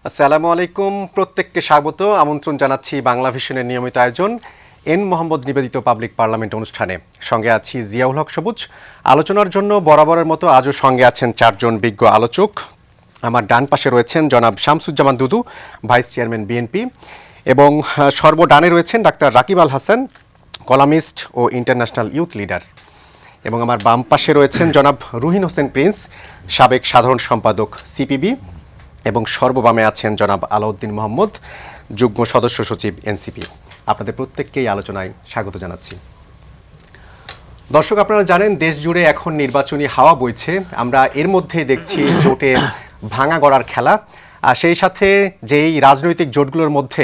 আসসালামু আলাইকুম, প্রত্যেককে স্বাগত আমন্ত্রণ জানাচ্ছি বাংলা ভিশনের নিয়মিত আয়োজন এন মোহাম্মদ নিবেদিত পাবলিক পার্লামেন্ট অনুষ্ঠানে। সঙ্গে আছি জিয়াউল হক সবুজ। আলোচনার জন্য বরাবরের মতো আজও সঙ্গে আছেন চারজন বিজ্ঞ আলোচক। আমার ডান পাশে রয়েছেন জনাব শামসুজ্জামান দুদু, ভাইস চেয়ারম্যান বিএনপি, এবং সর্বডানে রয়েছেন ডাক্তার রাকিব আল হাসান, কলামিস্ট ও ইন্টারন্যাশনাল ইউথ লিডার, এবং আমার বাম পাশে রয়েছেন জনাব রুহিন হোসেন প্রিন্স, সাবেক সাধারণ সম্পাদক সিপিবি, এবং সর্ববামে আছেন জনাব আলাউদ্দিন মোহাম্মদ, যুগ্ম সদস্য সচিব এনসিপি। আপনাদের প্রত্যেককেই আলোচনায় স্বাগত জানাচ্ছি। দর্শক, আপনারা জানেন দেশ জুড়ে এখন নির্বাচনী হাওয়া বইছে। আমরা এর মধ্যেই দেখছি জোটে ভাঙা গড়ার খেলা। সেই সাথে যেই রাজনৈতিক জোটগুলোর মধ্যে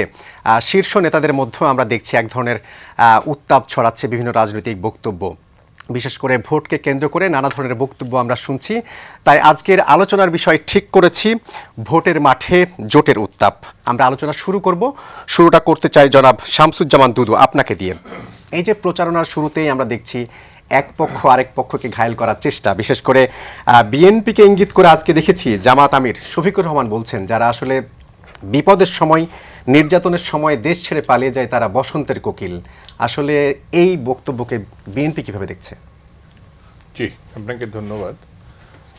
শীর্ষ নেতাদের মধ্যেও আমরা দেখছি এক ধরনের উত্তাপ ছড়াচ্ছে বিভিন্ন রাজনৈতিক বক্তব্য। বিশেষ করে ভোটকে কেন্দ্র করে নানা ধরনের বক্তব্য আমরা শুনছি। তাই আজকের আলোচনার বিষয় ঠিক করেছি ভোটের মাঠে জোটের উত্তাপ। আমরা আলোচনা শুরুটা করতে চাই জনাব শামসুজ্জামান দুদু আপনাকে দিয়ে। এই যে প্রচারণার শুরুতেই আমরা দেখছি এক পক্ষ আরেক পক্ষকে ঘায়েল করার চেষ্টা, বিশেষ করে বিএনপিকে ইঙ্গিত করে আজকে দেখেছি জামাত আমির শফিকুর রহমান বলছেন যারা আসলে বিপদের সময়, নির্যাতনের সময় দেশ ছেড়ে পালিয়ে যায় তারা বসন্তের কোকিল। আসলে এই বক্তব্যকে বিএনপি কিভাবে দেখছে? জি, আপনাকে ধন্যবাদ।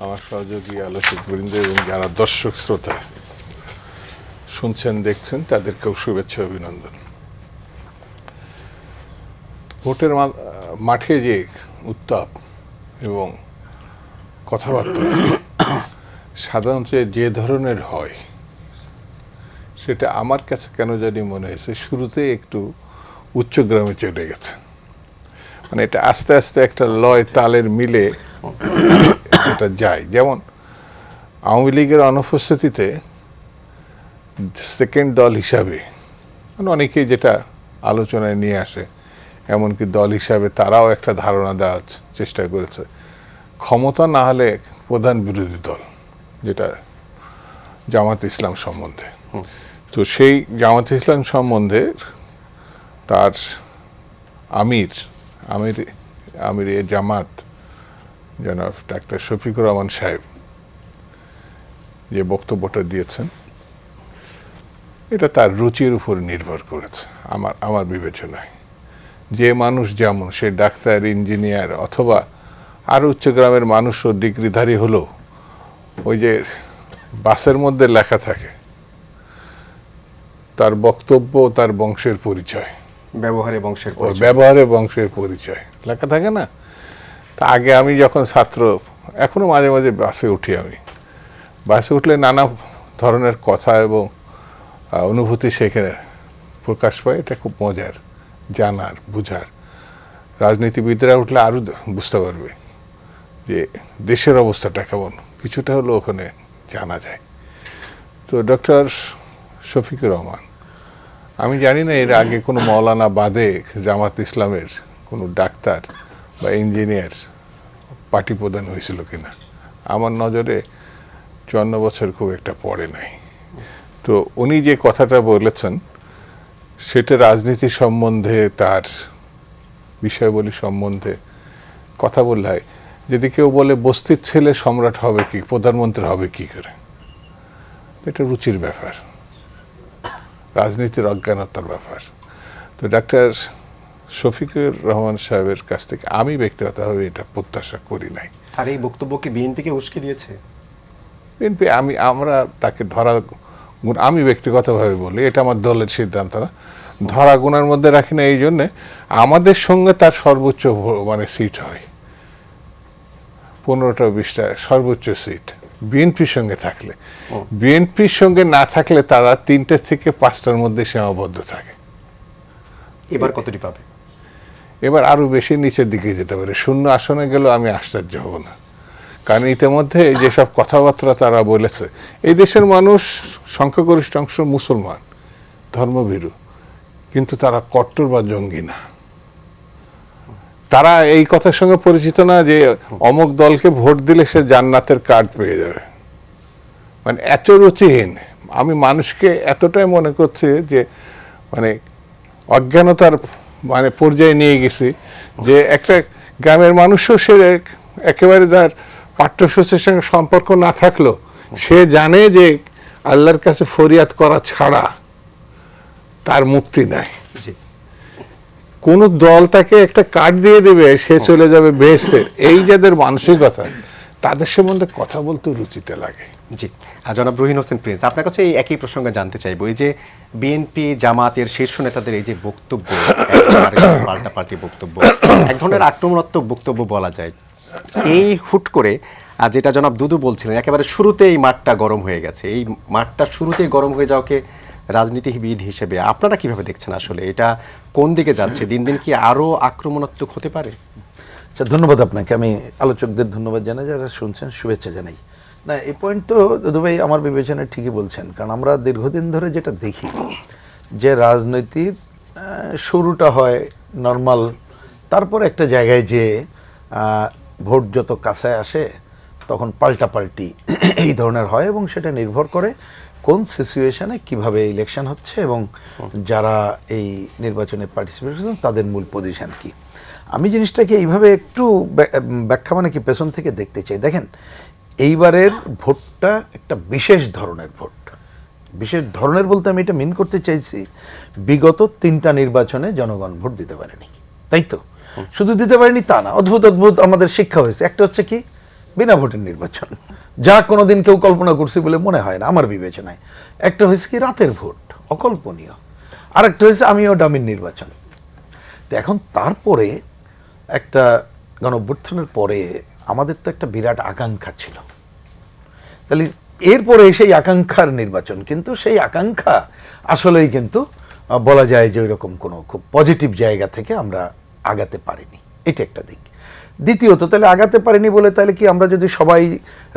আমার সহযোগী আলোচকবৃন্দ এবং যারা দর্শক শ্রোতা শুনছেন দেখছেন তাদেরকেও শুভেচ্ছা অভিনন্দন। ভোটের মাঠে যে উত্তাপ এবং কথাবার্তা সাধারণত যে ধরনের হয় সেটা আমার কাছে কেন জানি মনে হয়েছে শুরুতে একটু উচ্চগ্রামে চলে গেছে। মানে এটা আস্তে আস্তে একটা লয় তালের মিলে এটা যায়। যেমন আওয়ামী লীগের অনুপস্থিতিতে সেকেন্ড দল হিসাবে মানে অনেকেই যেটা আলোচনায় নিয়ে আসে, এমনকি দল হিসাবে তারাও একটা ধারণা দেওয়ার চেষ্টা করেছে ক্ষমতা না হলে প্রধান বিরোধী দল, যেটা জামাত ইসলাম সম্বন্ধে। তো সেই জামাত ইসলাম সম্বন্ধে তার আমির এ জামাত জনাব ডাক্তার শফিকুর রহমান সাহেব যে বক্তব্যটা দিয়েছেন এটা তার রুচির উপর নির্ভর করেছে আমার বিবেচনায়। যে মানুষ যেমন, সে ডাক্তার, ইঞ্জিনিয়ার অথবা আরও উচ্চগ্রামের মানুষও ডিগ্রিধারী হলো, ওই যে বাসের মধ্যে লেখা থাকে তার বক্তব্য তার বংশের পরিচয়, ব্যবহারে বংশের পরিচয় লেখা থাকে না। তা আগে আমি যখন ছাত্র, এখনো মাঝে মাঝে বাসে উঠি, আমি বাসে উঠলে নানা ধরনের কথা এবং অনুভূতি সেখানে প্রকাশ পায়। এটা খুব মজার, জানার, বুঝার। রাজনীতিবিদরা উঠলে আরও বুঝতে পারবে যে দেশের অবস্থাটা কেমন, কিছুটা হলো ওখানে জানা যায়। তো ডক্টর শফিকুর রহমান, আমি জানি না এর আগে কোনো মৌলানা বাদে জামাত ইসলামের কোনো ডাক্তার বা ইঞ্জিনিয়ার পার্টি প্রধান হয়েছিল কিনা। আমার নজরে 54 বছর খুব একটা পড়ে নাই। তো উনি যে কথাটা বলেছেন সেটা রাজনীতি সম্বন্ধে, তার বিষয়বলী সম্বন্ধে কথা বললে হয়। যদি কেউ বলে বস্তির ছেলে সম্রাট হবে কি, প্রধানমন্ত্রী হবে কি করে, এটা রুচির ব্যাপার, রাজনীতির অজ্ঞানতার ব্যাপার। তো ডাক্তার শফিকুর রহমান সাহেবের কাছ থেকে আমি ব্যক্তিগতভাবে এটা প্রত্যাশা করি নাই। আর এই বক্তব্যকে বিএনপিকে উস্কে দিয়েছে বিএনপি। আমরা তাকে আমি ব্যক্তিগতভাবে বলি, এটা আমার দলের সিদ্ধান্ত না, ধরা গুণার মধ্যে রাখি না। এই জন্যে আমাদের সঙ্গে তার সর্বোচ্চ মানে সিট হয় 15টা 20টা সর্বোচ্চ সিট বিএনপির সঙ্গে থাকলে। বিএনপির সঙ্গে না থাকলে তারা 3টে থেকে 5টার মধ্যে সীমাবদ্ধ থাকে। এবার কতটি পাবে? এবার আরো বেশি নিচের দিকে যেতে পারে। 0 আসনে গেলেও আমি আশ্চর্য হব না, কারণ ইতিমধ্যে যেসব কথাবার্তা তারা বলেছে, এই দেশের মানুষ সংখ্যাগরিষ্ঠ অংশ মুসলমান, ধর্মভীরু, কিন্তু তারা কট্টর বা জঙ্গি না। তারা এই কথার সঙ্গে পরিচিত না যে অমুক দলকে ভোট দিলে সে জান্নাতের কার্ড পেয়ে যাবে। মানে এত রুচিহীন। আমি মানুষকে এতটাই মনে করছি যে মানে অজ্ঞানতার মানে পর্যায়ে নিয়ে গেছি যে একটা গ্রামের মানুষও সে একেবারে তার পাঠ্যসূচির সঙ্গে সম্পর্ক না থাকলেও সে জানে যে আল্লাহর কাছে ফরিয়াদ করা ছাড়া তার মুক্তি নাই। কোন দল তাকে একটা কার্ড দিয়ে দেবে, সে চলে যাবে বেহেশতে, এই যাদের মানসিকতা, তাদের সম্বন্ধে কথা বলতে রুচিতে লাগে। জি, জনাব রুহিন হোসেন প্রিন্স, আপনার কাছে এই একই প্রসঙ্গে জানতে চাইবো, এই যে বিএনপি জামাতের শীর্ষ নেতাদের এই যে বক্তব্য, পাল্টাপাল্টি বক্তব্য, এক ধরনের আক্রমণাত্মক বক্তব্য বলা যায়, এই হুট করে যেটা জনাব দুদু বলছিলেন, একেবারে শুরুতেই মাঠটা গরম হয়ে গেছে, এই মাঠটা শুরুতেই গরম হয়ে যাওয়াকে রাজনীতিবিদ হিসেবে আপনারা কিভাবে দেখছেন? আসলে এটা কোন দিকে যাচ্ছে? দিন দিন কি আরো আক্রমণাত্মক হতে পারে? আচ্ছা, ধন্যবাদ আপনাকে। আমি আলোচকদের ধন্যবাদ জানাই, যারা শুনছেন শুভেচ্ছা জানাই। না, এই পয়েন্ট তো দুদু ভাই আমার বিবেচনায় ঠিকই বলছেন, কারণ আমরা দীর্ঘদিন ধরে যেটা দেখি যে রাজনৈতিক শুরুটা হয় নর্মাল, তারপর একটা জায়গায় যে ভোট যত কাছে আসে তখন পাল্টাপাল্টি এই ধরনের হয়, এবং সেটা নির্ভর করে কোন সিচুয়েশনে কিভাবে ইলেকশন হচ্ছে এবং যারা এই নির্বাচনে পার্টিসিপেট করছেন তাদের মূল পজিশন কি। আমি জিনিসটাকে এইভাবে একটু ব্যাখ্যা মানে কি পেছন থেকে দেখতে চাই। দেখেন, এইবারের ভোটটা একটা বিশেষ ধরনের ভোট। বিশেষ ধরনের বলতে আমি এটা মিন করতে চাইছি, বিগত 3টা নির্বাচনে জনগণ ভোট দিতে পারেনি, তাই তো? শুধু দিতে পারেনি তা না, অদ্ভুত অদ্ভুত আমাদের শিক্ষা হয়েছে। একটা হচ্ছে কি, বিনা ভোটের নির্বাচন, যা কোনোদিন কেউ কল্পনা করছি বলে মনে হয় না আমার বিবেচনায়। একটা হয়েছে কি রাতের ভোট, অকল্পনীয়। আর একটা হয়েছে আমিও ডামির নির্বাচন। তো এখন তারপরে একটা গণঅভ্যুত্থানের পরে আমাদের তো একটা বিরাট আকাঙ্ক্ষা ছিল, তাহলে এরপরে সেই আকাঙ্ক্ষার নির্বাচন, কিন্তু সেই আকাঙ্ক্ষা আসলেই কিন্তু বলা যায় যে ওইরকম কোনো খুব পজিটিভ জায়গা থেকে আমরা আগাতে পারিনি, এটা একটা দিক। দ্বিতীয়ত, তাহলে আগাতে পারিনি বলে তাহলে কি আমরা যদি সবাই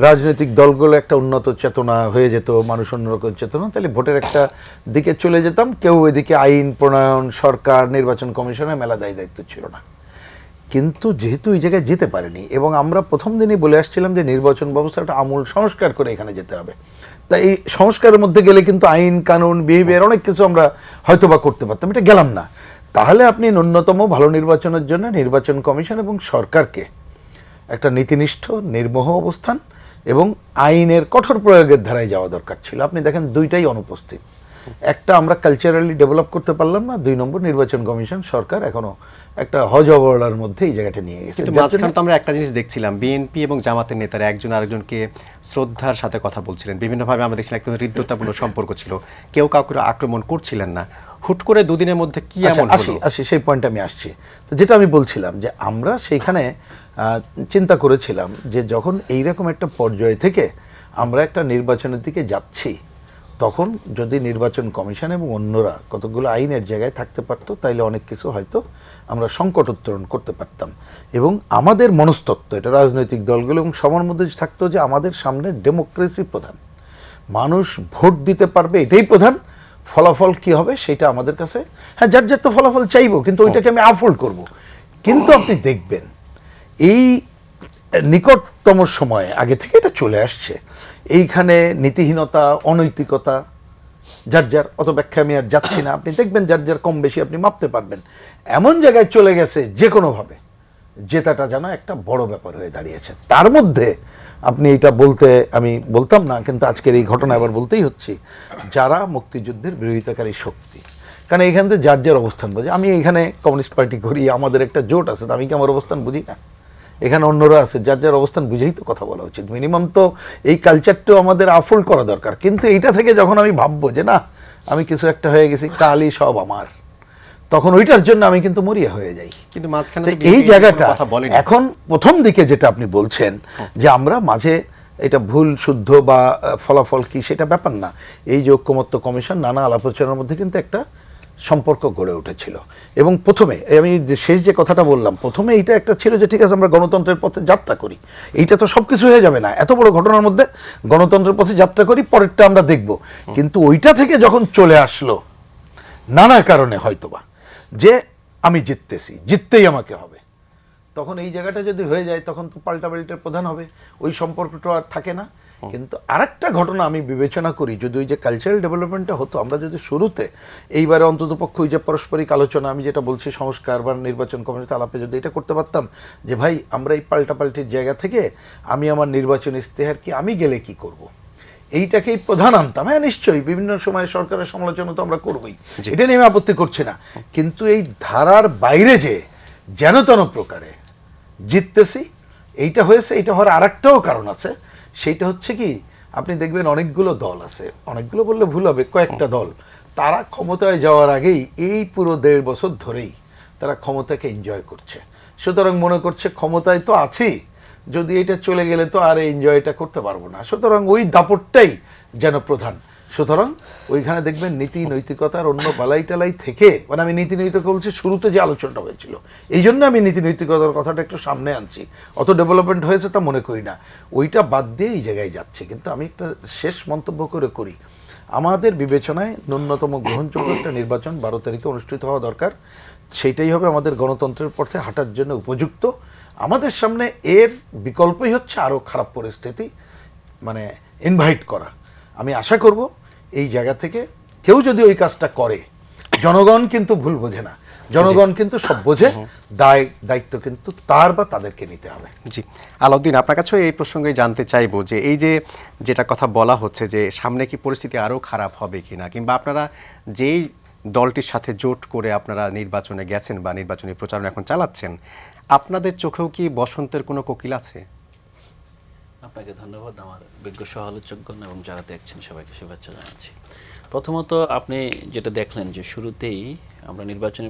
রাজনৈতিক দলগুলো একটা উন্নত চেতনা হয়ে যেত, মানুষ অন্যরকম চেতনা, তাহলে ভোটের একটা দিকে চলে যেতাম, কেউ এদিকে আইন প্রণয়ন, সরকার, নির্বাচন কমিশনের মেলা দায়িত্ব ছিল না। কিন্তু যেহেতু এই জায়গায় যেতে পারেনি, এবং আমরা প্রথম দিনই বলে আসছিলাম যে নির্বাচন ব্যবস্থাটা আমূল সংস্কার করে এখানে যেতে হবে, তাই এই সংস্কারের মধ্যে গেলে কিন্তু আইন কানুন বিহেভিয়ার অনেক কিছু আমরা হয়তোবা করতে পারতাম, এটা গেলাম না। তাহলে আপনি ন্যূনতম ভালো নির্বাচনের জন্য নির্বাচন কমিশন এবং সরকারকে একটা নীতিনিষ্ঠ নির্মোহ অবস্থান এবং আইনের কঠোর প্রয়োগের ধারায় যাওয়া দরকার ছিল। আপনি দেখেন দুইটাই অনুপস্থিত। একটা, আমরা কালচারালি ডেভেলপ করতে পারলাম না, 2 নম্বর নির্বাচন কমিশন সরকার এখনো একটা হজবরলার মধ্যে এই জায়গাটা নিয়ে গেছে। কিন্তু মাঝখানে তো আমরা একটা জিনিস দেখছিলাম, বিএনপি এবং জামাতের নেতারা একজন আরেকজনকে শ্রদ্ধার সাথে কথা বলছিলেন, বিভিন্নভাবে আমরা দেখছিলাম একদম হৃদ্যতাপূর্ণ সম্পর্ক ছিল, কেউ কাউকে আক্রমণ করছিলেন না। হুট করে 2 দিনের মধ্যে কি এমন হলো? আসি সেই পয়েন্টে আমি আসছি। তো যেটা আমি বলছিলাম যে আমরা সেইখানে চিন্তা করেছিলাম যে যখন এইরকম একটা পর্যায় থেকে আমরা একটা নির্বাচনের দিকে যাচ্ছি, তখন যদি নির্বাচন কমিশন এবং অন্যরা কতগুলো আইনের জায়গায় থাকতে পারতো, তাইলে অনেক কিছু হয়তো আমরা সংকট উত্তরণ করতে পারতাম। এবং আমাদের মনস্তত্ত্ব, এটা রাজনৈতিক দলগুলো এবং সবার মধ্যে থাকতো যে আমাদের সামনে ডেমোক্রেসি প্রধান, মানুষ ভোট দিতে পারবে এটাই প্রধান, ফলাফল কি হবে সেটা আমাদের কাছে, হ্যাঁ যার যার তো ফলাফল চাইবো, কিন্তু ওইটাকে আমি আফোল্ড করব। কিন্তু আপনি দেখবেন এই নিকটতম সময়ে আগে থেকে এটা চলে আসছে, এইখানে নীতিহীনতা, অনৈতিকতা, যার যার অত ব্যাখ্যা আমি আর যাচ্ছি না, আপনি দেখবেন যার যার কম বেশি আপনি মাপতে পারবেন, এমন জায়গায় চলে গেছে যে কোনোভাবে জেতাটা যেন একটা বড় ব্যাপার হয়ে দাঁড়িয়েছে। তার মধ্যে আপনি এটা বলতে আমি বলতাম না, কিন্তু আজকের এই ঘটনা আবার বলতেই হচ্ছে, যারা মুক্তিযুদ্ধের বিরোধিতাকারী শক্তি, কারণ এইখান থেকে যার যার অবস্থান বুঝে, আমি এখানে কমিউনিস্ট পার্টি করি, আমাদের একটা জোট আছে, আমি কি আমার অবস্থান বুঝি না? এখানে অন্যরা আছে, যার যার অবস্থান বুঝেই তো কথা বলা উচিত। মিনিমাম তো এই কালচারটাও আমাদের আফোল্ড করা দরকার। কিন্তু এইটা থেকে যখন আমি ভাববো যে না আমি কিছু একটা হয়ে গেছি, কালই সব আমার, তখন ওইটার জন্য আমি কিন্তু মরিয়া হয়ে যাই। কিন্তু মাঝখানে এই জায়গাটা এখন প্রথম দিকে যেটা আপনি বলছেন যে আমরা মাঝে এটা ভুল শুদ্ধ বা ফলাফল কি সেটা ব্যাপার না, এই যে ঐক্যমত্য কমিশন নানা আলাপ আলোচনার মধ্যে কিন্তু একটা সম্পর্ক গড়ে উঠেছিল। এবং প্রথমে আমি শেষ যে কথাটা বললাম, প্রথমে এইটা একটা ছিল যে ঠিক আছে আমরা গণতন্ত্রের পথে যাত্রা করি, এইটা তো সব কিছু হয়ে যাবে না, এত বড় ঘটনার মধ্যে গণতন্ত্রের পথে যাত্রা করি, পরেরটা আমরা দেখব। কিন্তু ওইটা থেকে যখন চলে আসলো নানা কারণে হয়তোবা যে আমি জিততেছি, জিততেই আমাকে হবে, তখন এই জায়গাটা যদি হয়ে যায় তখন তো পাল্টাপাল্টের প্রধান হবে, ওই সম্পর্কটা আর থাকে না। কিন্তু আরেকটা ঘটনা আমি বিবেচনা করি, যদি ওই যে কালচারাল ডেভেলপমেন্টটা হতো, আমরা যদি শুরুতে এইবারে অন্ততপক্ষ ওই যে পারস্পরিক আলোচনা, আমি যেটা বলছি সংস্কার বা নির্বাচন কমিশন আলাপে যদি এটা করতে পারতাম যে ভাই আমরা এই পাল্টাপাল্টির জায়গা থেকে আমি আমার নির্বাচন ইশতেহার কি আমি গেলে কি করব, এইটাকেই প্রধান আনতাম, হ্যাঁ নিশ্চয়ই বিভিন্ন সময় সরকারের সমালোচনা তো আমরা করবোই, এটা নিয়ে আমি আপত্তি করছি না, কিন্তু এই ধারার বাইরে যেন তেন প্রকারে জিততেছি এইটা হয়েছে। এটা হওয়ার আরেকটাও কারণ আছে, সেইটা হচ্ছে কি আপনি দেখবেন অনেকগুলো দল আছে, অনেকগুলো বললে ভুল হবে, কয়েকটা দল, তারা ক্ষমতায় যাওয়ার আগেই এই পুরো 1.5 বছর ধরেই তারা ক্ষমতাকে এনজয় করছে। সুতরাং মনে করছে ক্ষমতায় তো আছি, যদি এটা চলে গেলে তো আর এনজয়টা করতে পারবো না, সুতরাং ওই দাপটটাই যেন প্রধান। সুতরাং ওইখানে দেখবেন নীতি নৈতিকতার অন্য বালাই টালাই থেকে, মানে আমি নীতি নৈতিকতা বলছি শুরুতে যে আলোচনাটা হয়েছিল, এই জন্য আমি নীতি নৈতিকতার কথাটা একটু সামনে আনছি, অত ডেভেলপমেন্ট হয়েছে তা মনে করি না, ওইটা বাদ দিয়ে এই জায়গায় যাচ্ছে। কিন্তু আমি একটা শেষ মন্তব্য করি, আমাদের বিবেচনায় ন্যূনতম গ্রহণযোগ্য একটা নির্বাচন 12 তারিখে অনুষ্ঠিত হওয়া দরকার, সেইটাই হবে আমাদের গণতন্ত্রের পথে হাঁটার জন্য উপযুক্ত। আমাদের সামনে এর বিকল্পই হচ্ছে আরও খারাপ পরিস্থিতি মানে ইনভাইট করা। আমি আশা করব এই জায়গা থেকে কেউ যদি ওই কাজটা করে, জনগণ কিন্তু ভুল বোঝে না, জনগণ কিন্তু সব বোঝে, দায়িত্ব কিন্তু তার বা তাদেরকে নিতে হবে। জি, আলাউদ্দিন, আপনার কাছেও এই প্রসঙ্গে জানতে চাইবো যে এই যে যেটা কথা বলা হচ্ছে যে সামনে কি পরিস্থিতি আরও খারাপ হবে কিনা, কিংবা আপনারা যেই দলটির সাথে জোট করে আপনারা নির্বাচনে গেছেন বা নির্বাচনী প্রচারণা এখন চালাচ্ছেন, আপনাদের চোখেও কি বসন্তের কোনো কোকিল আছে? আপনাকে ধন্যবাদ, আমার বিজ্ঞ সহ-আলোচকগণ এবং যারা দেখছেন সবাইকে শুভেচ্ছা জানাচ্ছি। প্রথমত আপনি যেটা দেখলেন যে শুরুতেই আমরা নির্বাচনী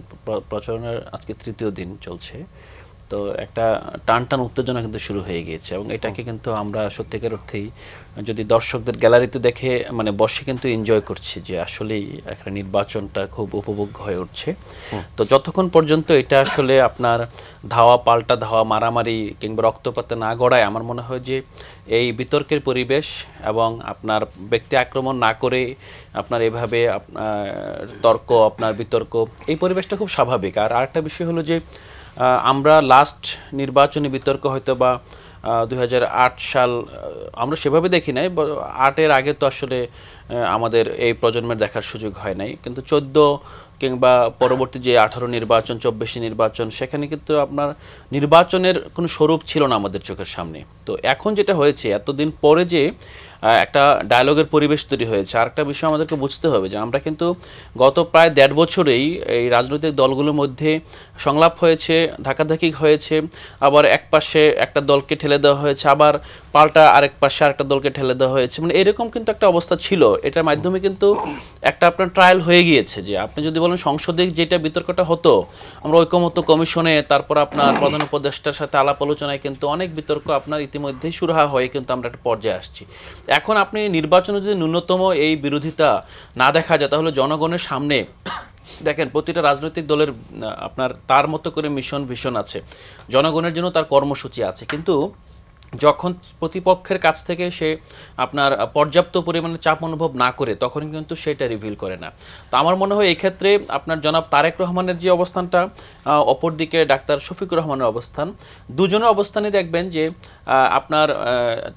প্রচারণার আজকে 3য় দিন চলছে, তো একটা টান উত্তেজনা কিন্তু শুরু হয়ে গিয়েছে, এবং এটাকে কিন্তু আমরা সত্যিকার অর্থেই যদি দর্শকদের গ্যালারিতে দেখে মানে বসে কিন্তু এনজয় করছি যে আসলেই একটা নির্বাচনটা খুব উপভোগ্য হয়ে উঠছে। তো যতক্ষণ পর্যন্ত এটা আসলে আপনার ধাওয়া পাল্টা ধাওয়া মারামারি কিংবা রক্তপাতে না গড়ায়, আমার মনে হয় যে এই বিতর্কের পরিবেশ এবং আপনার ব্যক্তি আক্রমণ না করে আপনার এভাবে তর্ক আপনার বিতর্ক, এই পরিবেশটা খুব স্বাভাবিক। আর আরেকটা বিষয় হলো যে আমরা লাস্ট নির্বাচনী বিতর্ক হয়তো বা 2008 সাল আমরা সেভাবে দেখি নাই, 8-এর আগে তো আসলে আমাদের এই প্রজন্মের দেখার সুযোগ হয় নাই, কিন্তু 14 কিংবা পরবর্তী যে 18 নির্বাচন 24 নির্বাচন, সেখানে কিন্তু আপনার নির্বাচনের কোনো স্বরূপ ছিল না আমাদের চোখের সামনে। তো এখন যেটা হয়েছে এতদিন পরে যে একটা ডায়ালগের পরিবেশ তৈরি হয়েছে, আরেকটা বিষয় আমাদেরকে বুঝতে হবে যে আমরা কিন্তু গত প্রায় 1.5 বছরেই এই রাজনৈতিক দলগুলোর মধ্যে সংলাপ হয়েছে, ধাক্কাধাক্কি হয়েছে, আবার এক পাশে একটা দলকে ঠেলে দেওয়া হয়েছে, আবার পাল্টা আরেক পাশে আরেকটা দলকে ঠেলে দেওয়া হয়েছে, মানে এরকম কিন্তু একটা অবস্থা ছিল। এটার মাধ্যমে কিন্তু একটা আপনার ট্রায়াল হয়ে গিয়েছে যে আপনি যদি বলেন সংসদে যেটা বিতর্কটা হতো, আমরা ঐকমত্য কমিশনে, তারপর আপনার প্রধান উপদেষ্টার সাথে আলাপ আলোচনায় কিন্তু অনেক বিতর্ক আপনার ইতিমধ্যেই সুরাহা হয়ে কিন্তু আমরা একটা পর্যায়ে আসছি। এখন আপনি নির্বাচনে যদি ন্যূনতম এই বিরোধিতা না দেখা যায়, তাহলে জনগণের সামনে দেখেন প্রতিটা রাজনৈতিক দলের আপনার তার মতো করে মিশন ভিশন আছে, জনগণের জন্য তার কর্মসূচি আছে, কিন্তু যখন প্রতিপক্ষের কাছ থেকে সে আপনার পর্যাপ্ত পরিমাণে চাপ অনুভব না করে তখন কিন্তু সেটা রিভিল করে না। তো আমার মনে হয় এই ক্ষেত্রে আপনার জনাব তারেক রহমানের যে অবস্থানটা, অপরদিকে ডাক্তার শফিকুর রহমানের অবস্থান, দুজনের অবস্থানে দেখবেন যে আপনার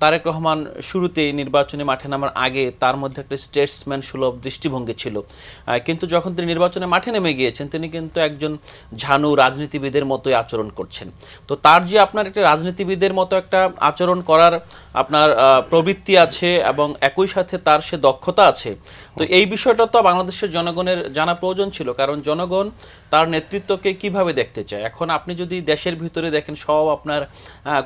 তারেক রহমান শুরুতেই নির্বাচনী মাঠে নামার আগে তার মধ্যে একটা স্টেটসম্যান সুলভ দৃষ্টিভঙ্গি ছিল, কিন্তু যখন তিনি নির্বাচনে মাঠে নেমে গিয়েছেন তিনি কিন্তু একজন ঝানু রাজনীতিবিদের মতোই আচরণ করছেন। তো তার যে আপনার একটা রাজনীতিবিদের মতো একটা আচরণ করার আপনার প্রবৃত্তি আছে এবং একই সাথে তার সে দক্ষতা আছে, তো এই বিষয়টা তো বাংলাদেশের জনগণের জানা প্রয়োজন ছিল, কারণ জনগণ তার নেতৃত্বকে কিভাবে দেখতে চায়। এখন আপনি যদি দেশের ভিতরে দেখেন সব আপনার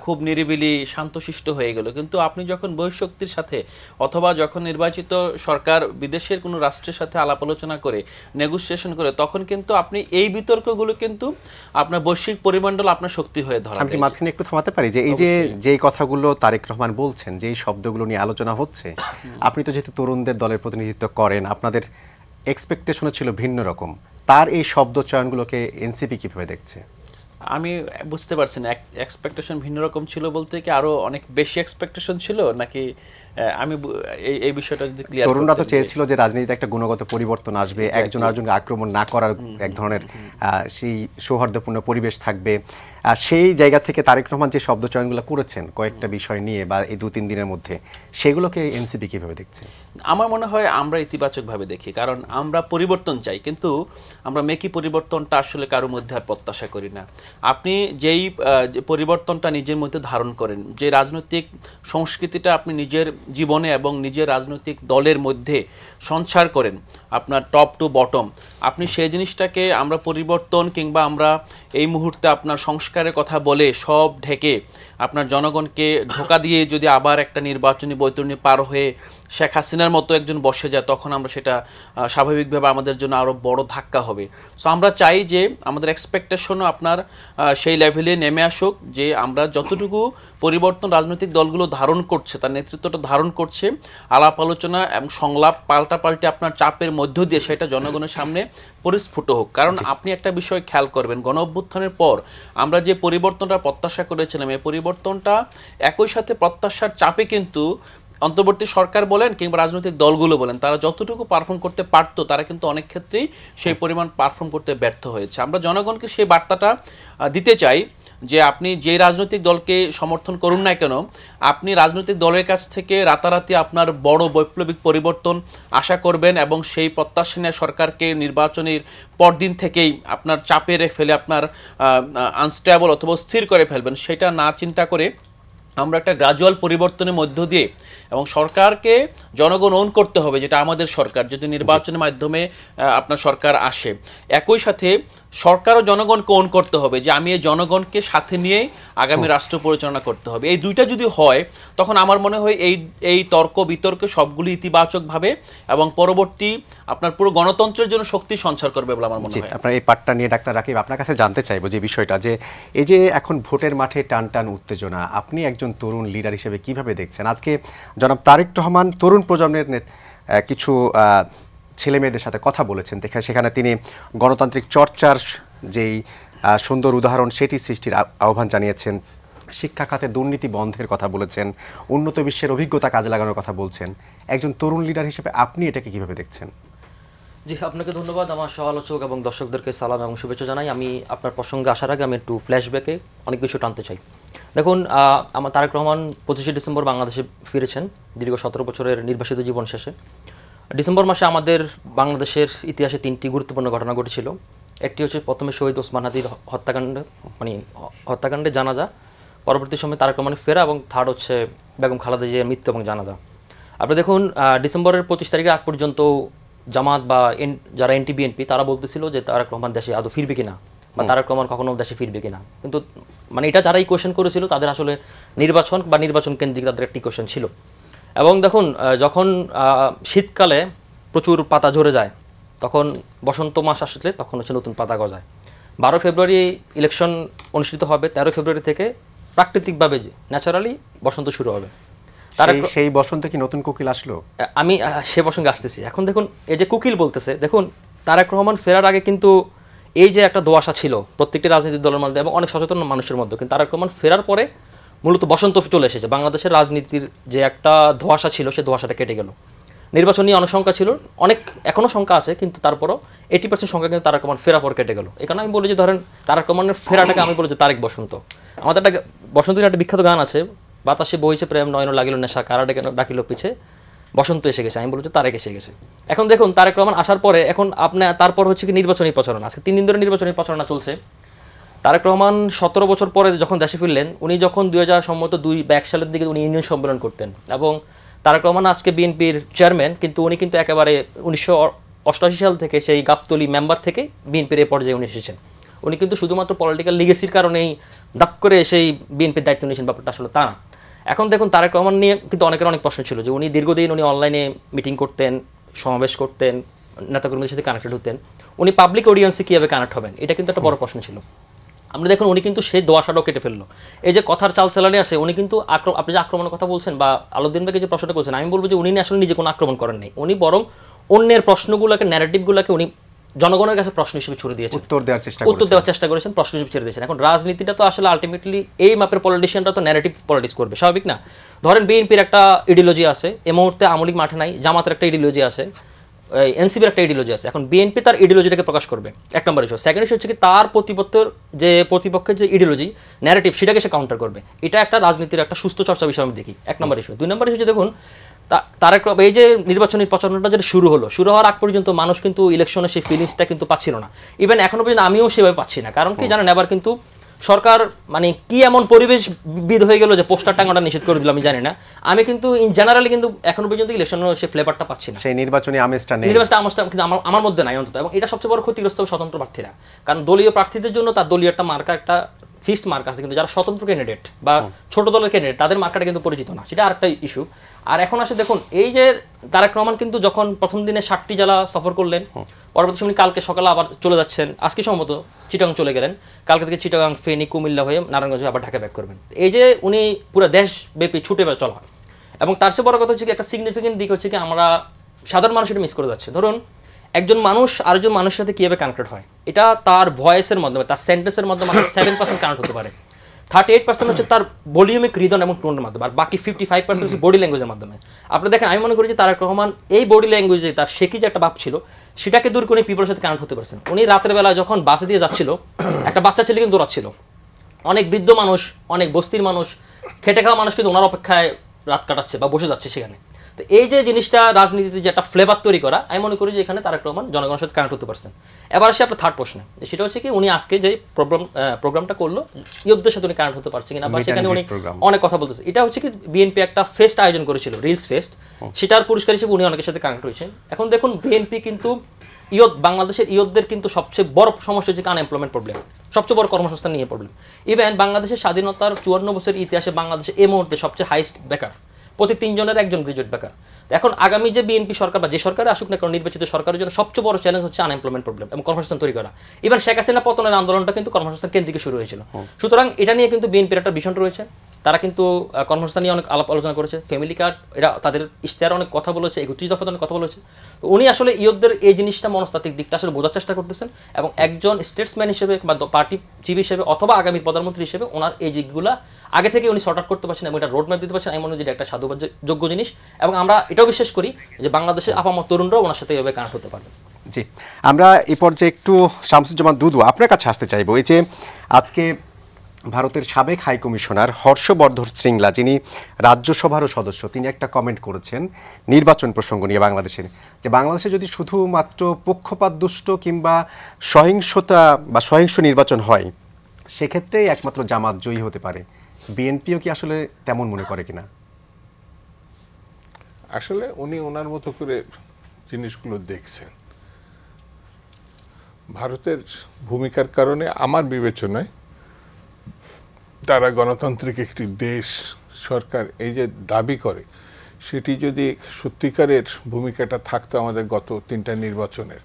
খুব নিরিবিলি শান্তশিষ্ট হয়ে গেল, কিন্তু আপনি যখন বহিঃশক্তির সাথে অথবা যখন নির্বাচিত সরকার বিদেশের কোনো রাষ্ট্রের সাথে আলাপ আলোচনা করে নেগোসিয়েশন করে, তখন কিন্তু আপনি এই বিতর্কগুলো কিন্তু আপনার বৈশ্বিক পরিমণ্ডল আপনার শক্তি হয়ে ধরা। আমি মাঝখানে একটু থামাতে পারি যে এই যে কথাগুলো তারেক রহমান বলছেন, যেই শব্দগুলো নিয়ে আলোচনা হচ্ছে, আপনি তো যেহেতু তরুণদের দলের প্রতিনিধিত্ব করেন, আপনাদের এক্সপেকটেশনও ছিল ভিন্ন রকম, তার এই শব্দ চয়নগুলোকে এনসিপি কিভাবে দেখছে? আমি বুঝতে পারছি না, এক্সপেকটেশন ভিন্ন রকম ছিল বলতে কি আরো অনেক বেশি এক্সপেকটেশন ছিল নাকি? আমি এই বিষয়টা যদি ক্লিয়ার, তরুণরা তো চেয়েছিল যে রাজনীতিতে একটা গুণগত পরিবর্তন আসবে, একজন আরেকজনকে আক্রমণ না করার এক ধরনের সেই সৌহার্দ্যপূর্ণ পরিবেশ থাকবে। সেই জায়গা থেকে তারেক রহমান যে শব্দ চয়নগুলো করেছেন কয়েকটা বিষয় নিয়ে বা এই 2-3 দিনের মধ্যে, সেগুলোকে এনসিপি কিভাবে দেখছে? আমার মনে হয় আমরা ইতিবাচকভাবে দেখি, কারণ আমরা পরিবর্তন চাই, কিন্তু আমরা মেকি পরিবর্তনটা আসলে কারোর মধ্যে আর প্রত্যাশা করি না। আপনি যেই পরিবর্তনটা নিজের মধ্যে ধারণ করেন, যে রাজনৈতিক সংস্কৃতিটা আপনি নিজের জীবনে এবং নিজের রাজনৈতিক দলের মধ্যে সঞ্চার করেন আপনার টপ টু বটম, আপনি সেই জিনিসটাকে আমরা পরিবর্তন কিংবা আমরা এই মুহূর্তে আপনার সংস্কারের কথা বলে সব ঢেকে আপনার জনগণকে ধোঁকা দিয়ে যদি আবার একটা নির্বাচনী বৈতরণী পার হয়ে শেখ হাসিনার মতো একজন বসে যায়, তখন আমরা সেটা স্বাভাবিকভাবে আমাদের জন্য আরও বড় ধাক্কা হবে। সো আমরা চাই যে আমাদের এক্সপেকটেশনও আপনার সেই লেভেলে নেমে আসুক, যে আমরা যতটুকু পরিবর্তন রাজনৈতিক দলগুলো ধারণ করছে, তার নেতৃত্বটা ধারণ করছে, আলাপ আলোচনা এবং সংলাপ পাল্টাপাল্টে আপনার চাপের মধ্য দিয়ে সেটা জনগণের সামনে পরিস্ফুট হোক। কারণ আপনি একটা বিষয় খেয়াল করবেন, গণ অভ্যুত্থানের পর আমরা যে পরিবর্তনটা প্রত্যাশা করেছিলাম, এই পরিবর্তনটা একই সাথে প্রত্যাশার চাপে কিন্তু অন্তর্বর্তী সরকার বলেন কিংবা রাজনৈতিক দলগুলো বলেন, তারা যতটুকু পারফর্ম করতে পারতো তারা কিন্তু অনেক ক্ষেত্রেই সেই পরিমাণ পারফর্ম করতে ব্যর্থ হয়েছে। আমরা জনগণকে সেই বার্তাটা দিতে চাই যে আপনি যে রাজনৈতিক দলকে সমর্থন করুন না কেন, আপনি রাজনৈতিক দলের কাছ থেকে রাতারাতি আপনার বড় বৈপ্লবিক পরিবর্তন আশা করবেন এবং সেই প্রত্যাশা নিয়ে সরকারকে নির্বাচনের পরদিন থেকেই আপনার চাপে ফেলে আপনার আনস্টেবল অথবা স্থির করে ফেলবেন, সেটা না চিন্তা করে আমরা একটা গ্রাজুয়াল পরিবর্তনের মধ্য দিয়ে এবং সরকারকে জনগণ ওন করতে হবে, যেটা আমাদের সরকার যদি নির্বাচনের মাধ্যমে আপনার সরকার আসে, একই সাথে সরকারও জনগণকে ওন করতে হবে যে আমি এই জনগণকে সাথে নিয়ে আগামী রাষ্ট্র পরিচালনা করতে হবে। এই দুইটা যদি হয় তখন আমার মনে হয় এই তর্ক বিতর্কে সবগুলি ইতিবাচকভাবে এবং পরবর্তী আপনার পুরো গণতন্ত্রের জন্য শক্তি সঞ্চার করবে বলে আমার মনে হয়। আপনার এই পাঠটা নিয়ে ডাক্তার রাকিব আপনার কাছে জানতে চাইবো যে বিষয়টা, যে এই যে এখন ভোটের মাঠে টান টান উত্তেজনা, আপনি একজন তরুণ লিডার হিসেবে কিভাবে দেখছেন? আজকে জনাব তারেক রহমান তরুণ প্রজন্মের কিছু ছেলে মেয়েদের সাথে কথা বলেছেন, সেখানে তিনি গণতান্ত্রিক চর্চার যেই সুন্দর উদাহরণ সেটি সৃষ্টির আহ্বান জানিয়েছেন, শিক্ষা খাতে দুর্নীতি বন্ধের কথা বলেছেন, উন্নত বিশ্বের অভিজ্ঞতা কাজে লাগানোর কথা বলছেন। একজন তরুণ লিডার হিসেবে আপনি এটাকে কিভাবে দেখছেন? জি, আপনাকে ধন্যবাদ। আমার সহ-আলোচক এবং দর্শকদেরকে সালাম এবং শুভেচ্ছা জানাই। আমি আপনার প্রসঙ্গে আসার আগে আমি একটু ফ্ল্যাশব্যাকে অনেক কিছু টানতে চাই। দেখুন, আমার তারেক রহমান 25শে ডিসেম্বর বাংলাদেশে ফিরেছেন দীর্ঘ 17 বছরের নির্বাসিত জীবন শেষে। ডিসেম্বর মাসে আমাদের বাংলাদেশের ইতিহাসে 3টি গুরুত্বপূর্ণ ঘটনা ঘটেছিল। একটি হচ্ছে প্রথমে শহীদ ওসমান হাদির হত্যাকাণ্ডে জানাজা, পরবর্তী সময়ে তারেক রহমানের ফেরা, এবং থার্ড হচ্ছে বেগম খালেদা জিয়ার মৃত্যু এবং জানাজা। আপনি দেখুন, ডিসেম্বরের 25 তারিখের আগ পর্যন্ত জামাত বা যারা NTBNP তারা বলতেছিল যে তারেক রহমান দেশে আদৌ ফিরবে কিনা বা তারেক রহমান কখনো দেশে ফিরবে কিনা, কিন্তু মানে এটা যারাই কোয়েশ্চেন করেছিল তাদের আসলে নির্বাচন বা নির্বাচন কেন্দ্রিক তাদের একটি কোয়েশ্চেন ছিল। এবং দেখুন, যখন শীতকালে প্রচুর পাতা ঝরে যায়, তখন বসন্ত মাস আসলে তখন হচ্ছে নতুন পাতা গজায়। 12 ফেব্রুয়ারি ইলেকশন অনুষ্ঠিত হবে, 13 ফেব্রুয়ারি থেকে প্রাকৃতিকভাবে ন্যাচারালি বসন্ত শুরু হবে। সেই বসন্তে কি নতুন কোকিল আসলো? আমি সে প্রসঙ্গে আসতেছি। এখন দেখুন, এই যে কোকিল বলতেছে, দেখুন তারেক রহমান ফেরার আগে কিন্তু এই যে একটা দোয়াশা ছিল প্রত্যেকটি রাজনৈতিক দলের মধ্যে এবং অনেক সচেতন মানুষের মধ্যে, কিন্তু তারেক রহমান ফেরার পরে মূলত বসন্ত চলে এসেছে। বাংলাদেশের রাজনীতির যে একটা ধোঁয়াশা ছিল সেই ধোঁয়াশাটা কেটে গেল। নির্বাচন নিয়ে অনেক শঙ্কা ছিল, অনেক এখনও শঙ্কা আছে, কিন্তু তারপরও 80% সংখ্যা কিন্তু তারেক রহমান ফেরার পর কেটে গেল। এখানে আমি বলি যে ধরেন তারেক রহমানের ফেরাটাকে আমি বলি যে তারেক বসন্ত। আমাদের একটা বসন্ত নিয়ে একটা বিখ্যাত গান আছে, বাতাসে বইছে প্রেম নয়ন লাগিল নেশা কারা ডাকিল পিছে বসন্ত এসে গেছে, আমি বলছি তারেক এসে গেছে। এখন দেখুন, তারেক রহমান আসার পরে এখন আপনার তারপর হচ্ছে কি নির্বাচনী প্রচারণা। আজকে 3 দিন ধরে নির্বাচনী প্রচারণা চলছে। তারেক রহমান 17 বছর পরে যখন দেশে ফিরলেন, উনি যখন 2002 সালের দিকে উনি ইউনিয়ন সম্মেলন করতেন, এবং তারেক রহমান আজকে বিএনপির চেয়ারম্যান, কিন্তু উনি কিন্তু একেবারে 1988 সাল থেকে সেই গাবতলী মেম্বার থেকে বিএনপির এই পর্যায়ে উনি এসেছেন। উনি কিন্তু শুধুমাত্র পলিটিক্যাল লিগেসির কারণেই দাপ করে সেই বিএনপির দায়িত্ব নিয়েছেন, ব্যাপারটা আসলে তা না। এখন দেখুন, তারেক রহমান নিয়ে কিন্তু অনেকের অনেক প্রশ্ন ছিল যে উনি দীর্ঘদিন উনি অনলাইনে মিটিং করতেন, সমাবেশ করতেন, নেতাকর্মীদের সাথে কানেক্টেড হতেন, উনি পাবলিক অডিয়েন্সে কীভাবে কানেক্ট হবেন, এটা কিন্তু একটা বড় প্রশ্ন ছিল। আমরা দেখুন, উনি কিন্তু সেই দোয়াশাটাও কেটে ফেললো। এই যে কথার চালচালানি আসে, উনি কিন্তু আপনি যে আক্রমণের কথা বলছেন বা আলাউদ্দিন ভাইকে যে প্রশ্নটা বলছেন, আমি বলবো যে উনি আসলে নিজে কোনো আক্রমণ করেন নাই, উনি বরং অন্যের প্রশ্নগুলোকে, ন্যারেটিভগুলোকে উনি জনগণের কাছে প্রশ্ন হিসেবে ছুড়ে দিয়েছেন, উত্তর দেওয়ার চেষ্টা করেছেন, প্রশ্ন হিসেবে ছেড়ে দিয়েছেন। এখন রাজনীতিটা তো আসলে আলটিমেটলি এই মাপের পলিটিশিয়ানরা তো ন্যারেটিভ পলিটিক্স করবে, স্বাভাবিক না? ধরেন বিএনপির একটা ইডিওলজি আছে, এই মুহূর্তে আওয়ামী লীগ মাঠে নাই, জামাতের একটা ইডিওলজি আছে, এনসিপির একটা ইডিওলজি আছে। এখন বিএনপি তার ইডিওলজিটাকে প্রকাশ করবে, 1 নম্বর ইস্যু। সেকেন্ড ইস্যু হচ্ছে কি তার প্রতিপক্ষের যে ইডিওলজি ন্যারেটিভ সেটাকে সে কাউন্টার করবে। এটা একটা রাজনীতির একটা সুস্থ চর্চা বিষয় আমি দেখি, 1 নম্বর ইস্যু। 2 নম্বর ইস্যু দেখুন, তারেক এই যে নির্বাচনী প্রচারণাটা যেটা শুরু হওয়ার আগ পর্যন্ত মানুষ কিন্তু ইলেকশনের সেই ফিলিংসটা কিন্তু পাচ্ছিল না। ইভেন এখনো পর্যন্ত আমিও সেভাবে পাচ্ছি না। কারণ কি জানেন, এবার কিন্তু সরকার মানে কি এমন পরিবেশবিদ হয়ে গেল যে পোস্টার টাঙাটা নিষেধ করে দিল আমি জানি না। আমি কিন্তু ইন জেনারেলি কিন্তু এখনো পর্যন্ত ইলেকশনের সে ফ্লেভারটা পাচ্ছি না, সেই নির্বাচনী আমেজটা নেই, নির্বাচনটা কিন্তু আমার মধ্যে নাই অন্তত। এবং এটা সবচেয়ে বড় ক্ষতিগ্রস্ত হবে স্বতন্ত্র প্রার্থীরা, কারণ দলীয় প্রার্থীদের জন্য তার দলীয় একটা মার্কা, একটা ফিক্সড মার্ক আছে, কিন্তু যারা স্বতন্ত্র ক্যান্ডিডেট বা ছোট দলের ক্যান্ডিডেট তাদের মার্কাটা কিন্তু পরিচিত না, সেটা আরেকটা ইস্যু। আর এখন আসে দেখুন, এই যে তারেক রহমান কিন্তু যখন প্রথম দিনে 7টি জেলা সফর করলেন, পরবর্তী সময় কালকে সকালে আবার চলে যাচ্ছেন, আজকে সম্ভবত চিটাগাং চলে গেলেন, কালকে থেকে চিটাগাং, ফেনী, কুমিল্লা হয়ে নারায়ণগঞ্জ আবার ঢাকা ব্যাক করবেন। এই যে উনি পুরো দেশব্যাপী ছুটে চলা, এবং তার চেয়ে বড় কথা হচ্ছে কি একটা সিগনিফিকেন্ট দিক হচ্ছে কি আমরা সাধারণ মানুষ এটা মিস করে যাচ্ছে। ধরুন একজন মানুষ আরেকজন মানুষের সাথে কীভাবে কানেক্টেড হয়, এটা তার ভয়েসের মাধ্যমে, তার সেন্টেন্সের মাধ্যমে 7% কানেক্ট হতে পারে, 38% হচ্ছে তার ভলিউমিক রিদন এবং টোনের মাধ্যমে, আর বাকি 55% হচ্ছে বডি ল্যাঙ্গুয়েজের মাধ্যমে। আপনি দেখেন, আমি মনে করি যে তারেক রহমান এই বডি ল্যাঙ্গুয়েজে তার শেখি যে একটা ভাব ছিল সেটাকে দূর করে পিপলের সাথে কানেক্ট হতে পারছেন। উনি রাতের বেলা যখন বাসে দিয়ে যাচ্ছিল, একটা বাচ্চা ছেলে কিন্তু দৌড়াচ্ছিল, অনেক বৃদ্ধ মানুষ, অনেক বস্তির মানুষ, খেটে খাওয়া মানুষ কিন্তু ওনার অপেক্ষায় রাত কাটাচ্ছে বা বসে যাচ্ছে সেখানে। তো এই যে জিনিসটা রাজনীতিতে যে একটা ফ্লেভার তৈরি করা, আমি মনে করি যে এখানে তারেক রহমান জনগণের সাথে কানেক্ট হতে পারছেন। এবার আসে আপনার থার্ড প্রশ্নে, সেটা হচ্ছে কি উনি আজকে যে প্রোগ্রামটা করলো ইয়বদের সাথে উনি কানেক্ট হতে পারছে কিনা, বা সেখানে উনি অনেক কথা বলতেছে। এটা হচ্ছে কি বিএনপি একটা ফেস্ট আয়োজন করেছিল, রিলস ফেস্ট, সেটার পুরস্কার হিসেবে উনি অনেকের সাথে কানেক্ট হয়েছেন। এখন দেখুন বিএনপি কিন্তু বাংলাদেশের ইয়বদের কিন্তু সবচেয়ে বড় সমস্যা হচ্ছে আনএমপ্লয়মেন্ট প্রবলেম, সবচেয়ে বড় কর্মসংস্থান নিয়ে প্রবলেম। ইভেন বাংলাদেশের স্বাধীনতার 54 বছরের ইতিহাসে বাংলাদেশে এই মুহূর্তে সবচেয়ে হাইস্ট বেকার, প্রতি 3 জনের 1 জন গ্রাজুয়েট বেকার। এখন আগামী যে বিএনপি সরকার বা যে সরকার আসুক না কারণ নির্বাচিত সরকারের জন্য সবচেয়ে বড় চ্যালেঞ্জ হচ্ছে আনএমপ্লয়মেন্ট প্রবলেম এবং কর্মসংস্থান তৈরি করা। ইভেন শেখ হাসিনা পতনের আন্দোলনটা কিন্তু কর্মসংস্থান কেন্দ্র থেকে শুরু হয়েছিল। সুতরাং এটা নিয়ে কিন্তু বিএনপির একটা ভীষণ রয়েছে, তারা কিন্তু কর্মসংস্থান নিয়ে অনেক আলাপ আলোচনা করেছে, ফ্যামিলি কার্ড, এরা তাদের ইশতেহারে অনেক কথা বলেছে, 31 দফাতে অনেক কথা বলেছে। তো উনি আসলে ইয়বদের এই জিনিসটা মনস্তাত্ত্বিক দিকটা আসলে বোঝার চেষ্টা করতেছেন, এবং একজন স্টেটসম্যান হিসেবে বা পার্টি চিফ হিসেবে অথবা আগামী প্রধানমন্ত্রী হিসেবে ওনার এই দিকগুলো আগে থেকে উনি সর্ট আউট করতে পারছেন এবং এটা রোডম্যাপ দিতে পারছেন। আমি মনে করি যে একটা সাধুবাদযোগ্য জিনিস, এবং আমরা এটাও বিশ্বাস করি যে বাংলাদেশের আপামর তরুণরাও ওনার সাথে এভাবে কানেক্ট হতে পারবে। জি, আমরা এই পর্যায়ে একটু শামসুজ্জামান দুদু আপনার কাছে আসতে চাইবো। এই যে আজকে ভারতের সাবেক হাই কমিশনার হর্ষবর্ধন শ্রিংলা, যিনি রাজ্যসভারও সদস্য, তিনি একটা কমেন্ট করেছেন নির্বাচন প্রসঙ্গ নিয়ে বাংলাদেশের, যে বাংলাদেশে যদি শুধুমাত্র পক্ষপাতদুষ্ট কিংবা সহিংসতা বা সহিংস নির্বাচন হয় সেক্ষেত্রেই একমাত্র জামাত জয়ী হতে পারে। বিএনপিও কি আসলে তেমন মনে করে কিনা? আসলে উনি ওনার মতো করে জিনিসগুলো দেখছেন। ভারতের ভূমিকার কারণে আমার বিবেচনায় তারা গণতান্ত্রিক একটি দেশ, সরকার এই যে দাবি করে, সেটি যদি সত্যিকারের ভূমিকাটা থাকতো আমাদের গত 3টা নির্বাচনের,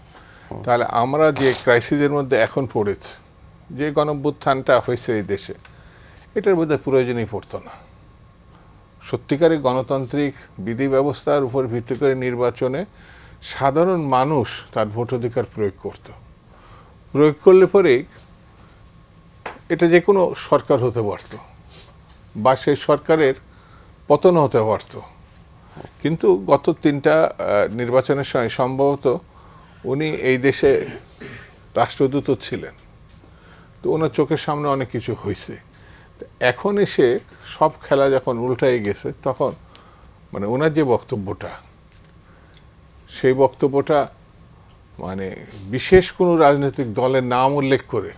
তাহলে আমরা যে ক্রাইসিসের মধ্যে এখন পড়েছি, যে গণঅভ্যুত্থানটা হয়েছে এই দেশে, এটার বোধহয় প্রয়োজনই পড়তো না। সত্যিকারের গণতান্ত্রিক বিধি ব্যবস্থার উপর ভিত্তি করে নির্বাচনে সাধারণ মানুষ তার ভোটাধিকার প্রয়োগ করত। প্রয়োগ করলে পরে এটা যে কোনো সরকার হতে পারত বা সেই সরকারের পতন হতে পারত। কিন্তু গত 3টা নির্বাচনের সময় সম্ভবত উনি এই দেশে রাষ্ট্রদূত ছিলেন, তো ওনার চোখের সামনে অনেক কিছু হয়েছে। এখন এসে সব খেলা যখন উল্টায় গেছে, তখন মানে ওনার যে বক্তব্যটা, সেই বক্তব্যটা মানে বিশেষ কোনো রাজনৈতিক দলের নাম উল্লেখ করে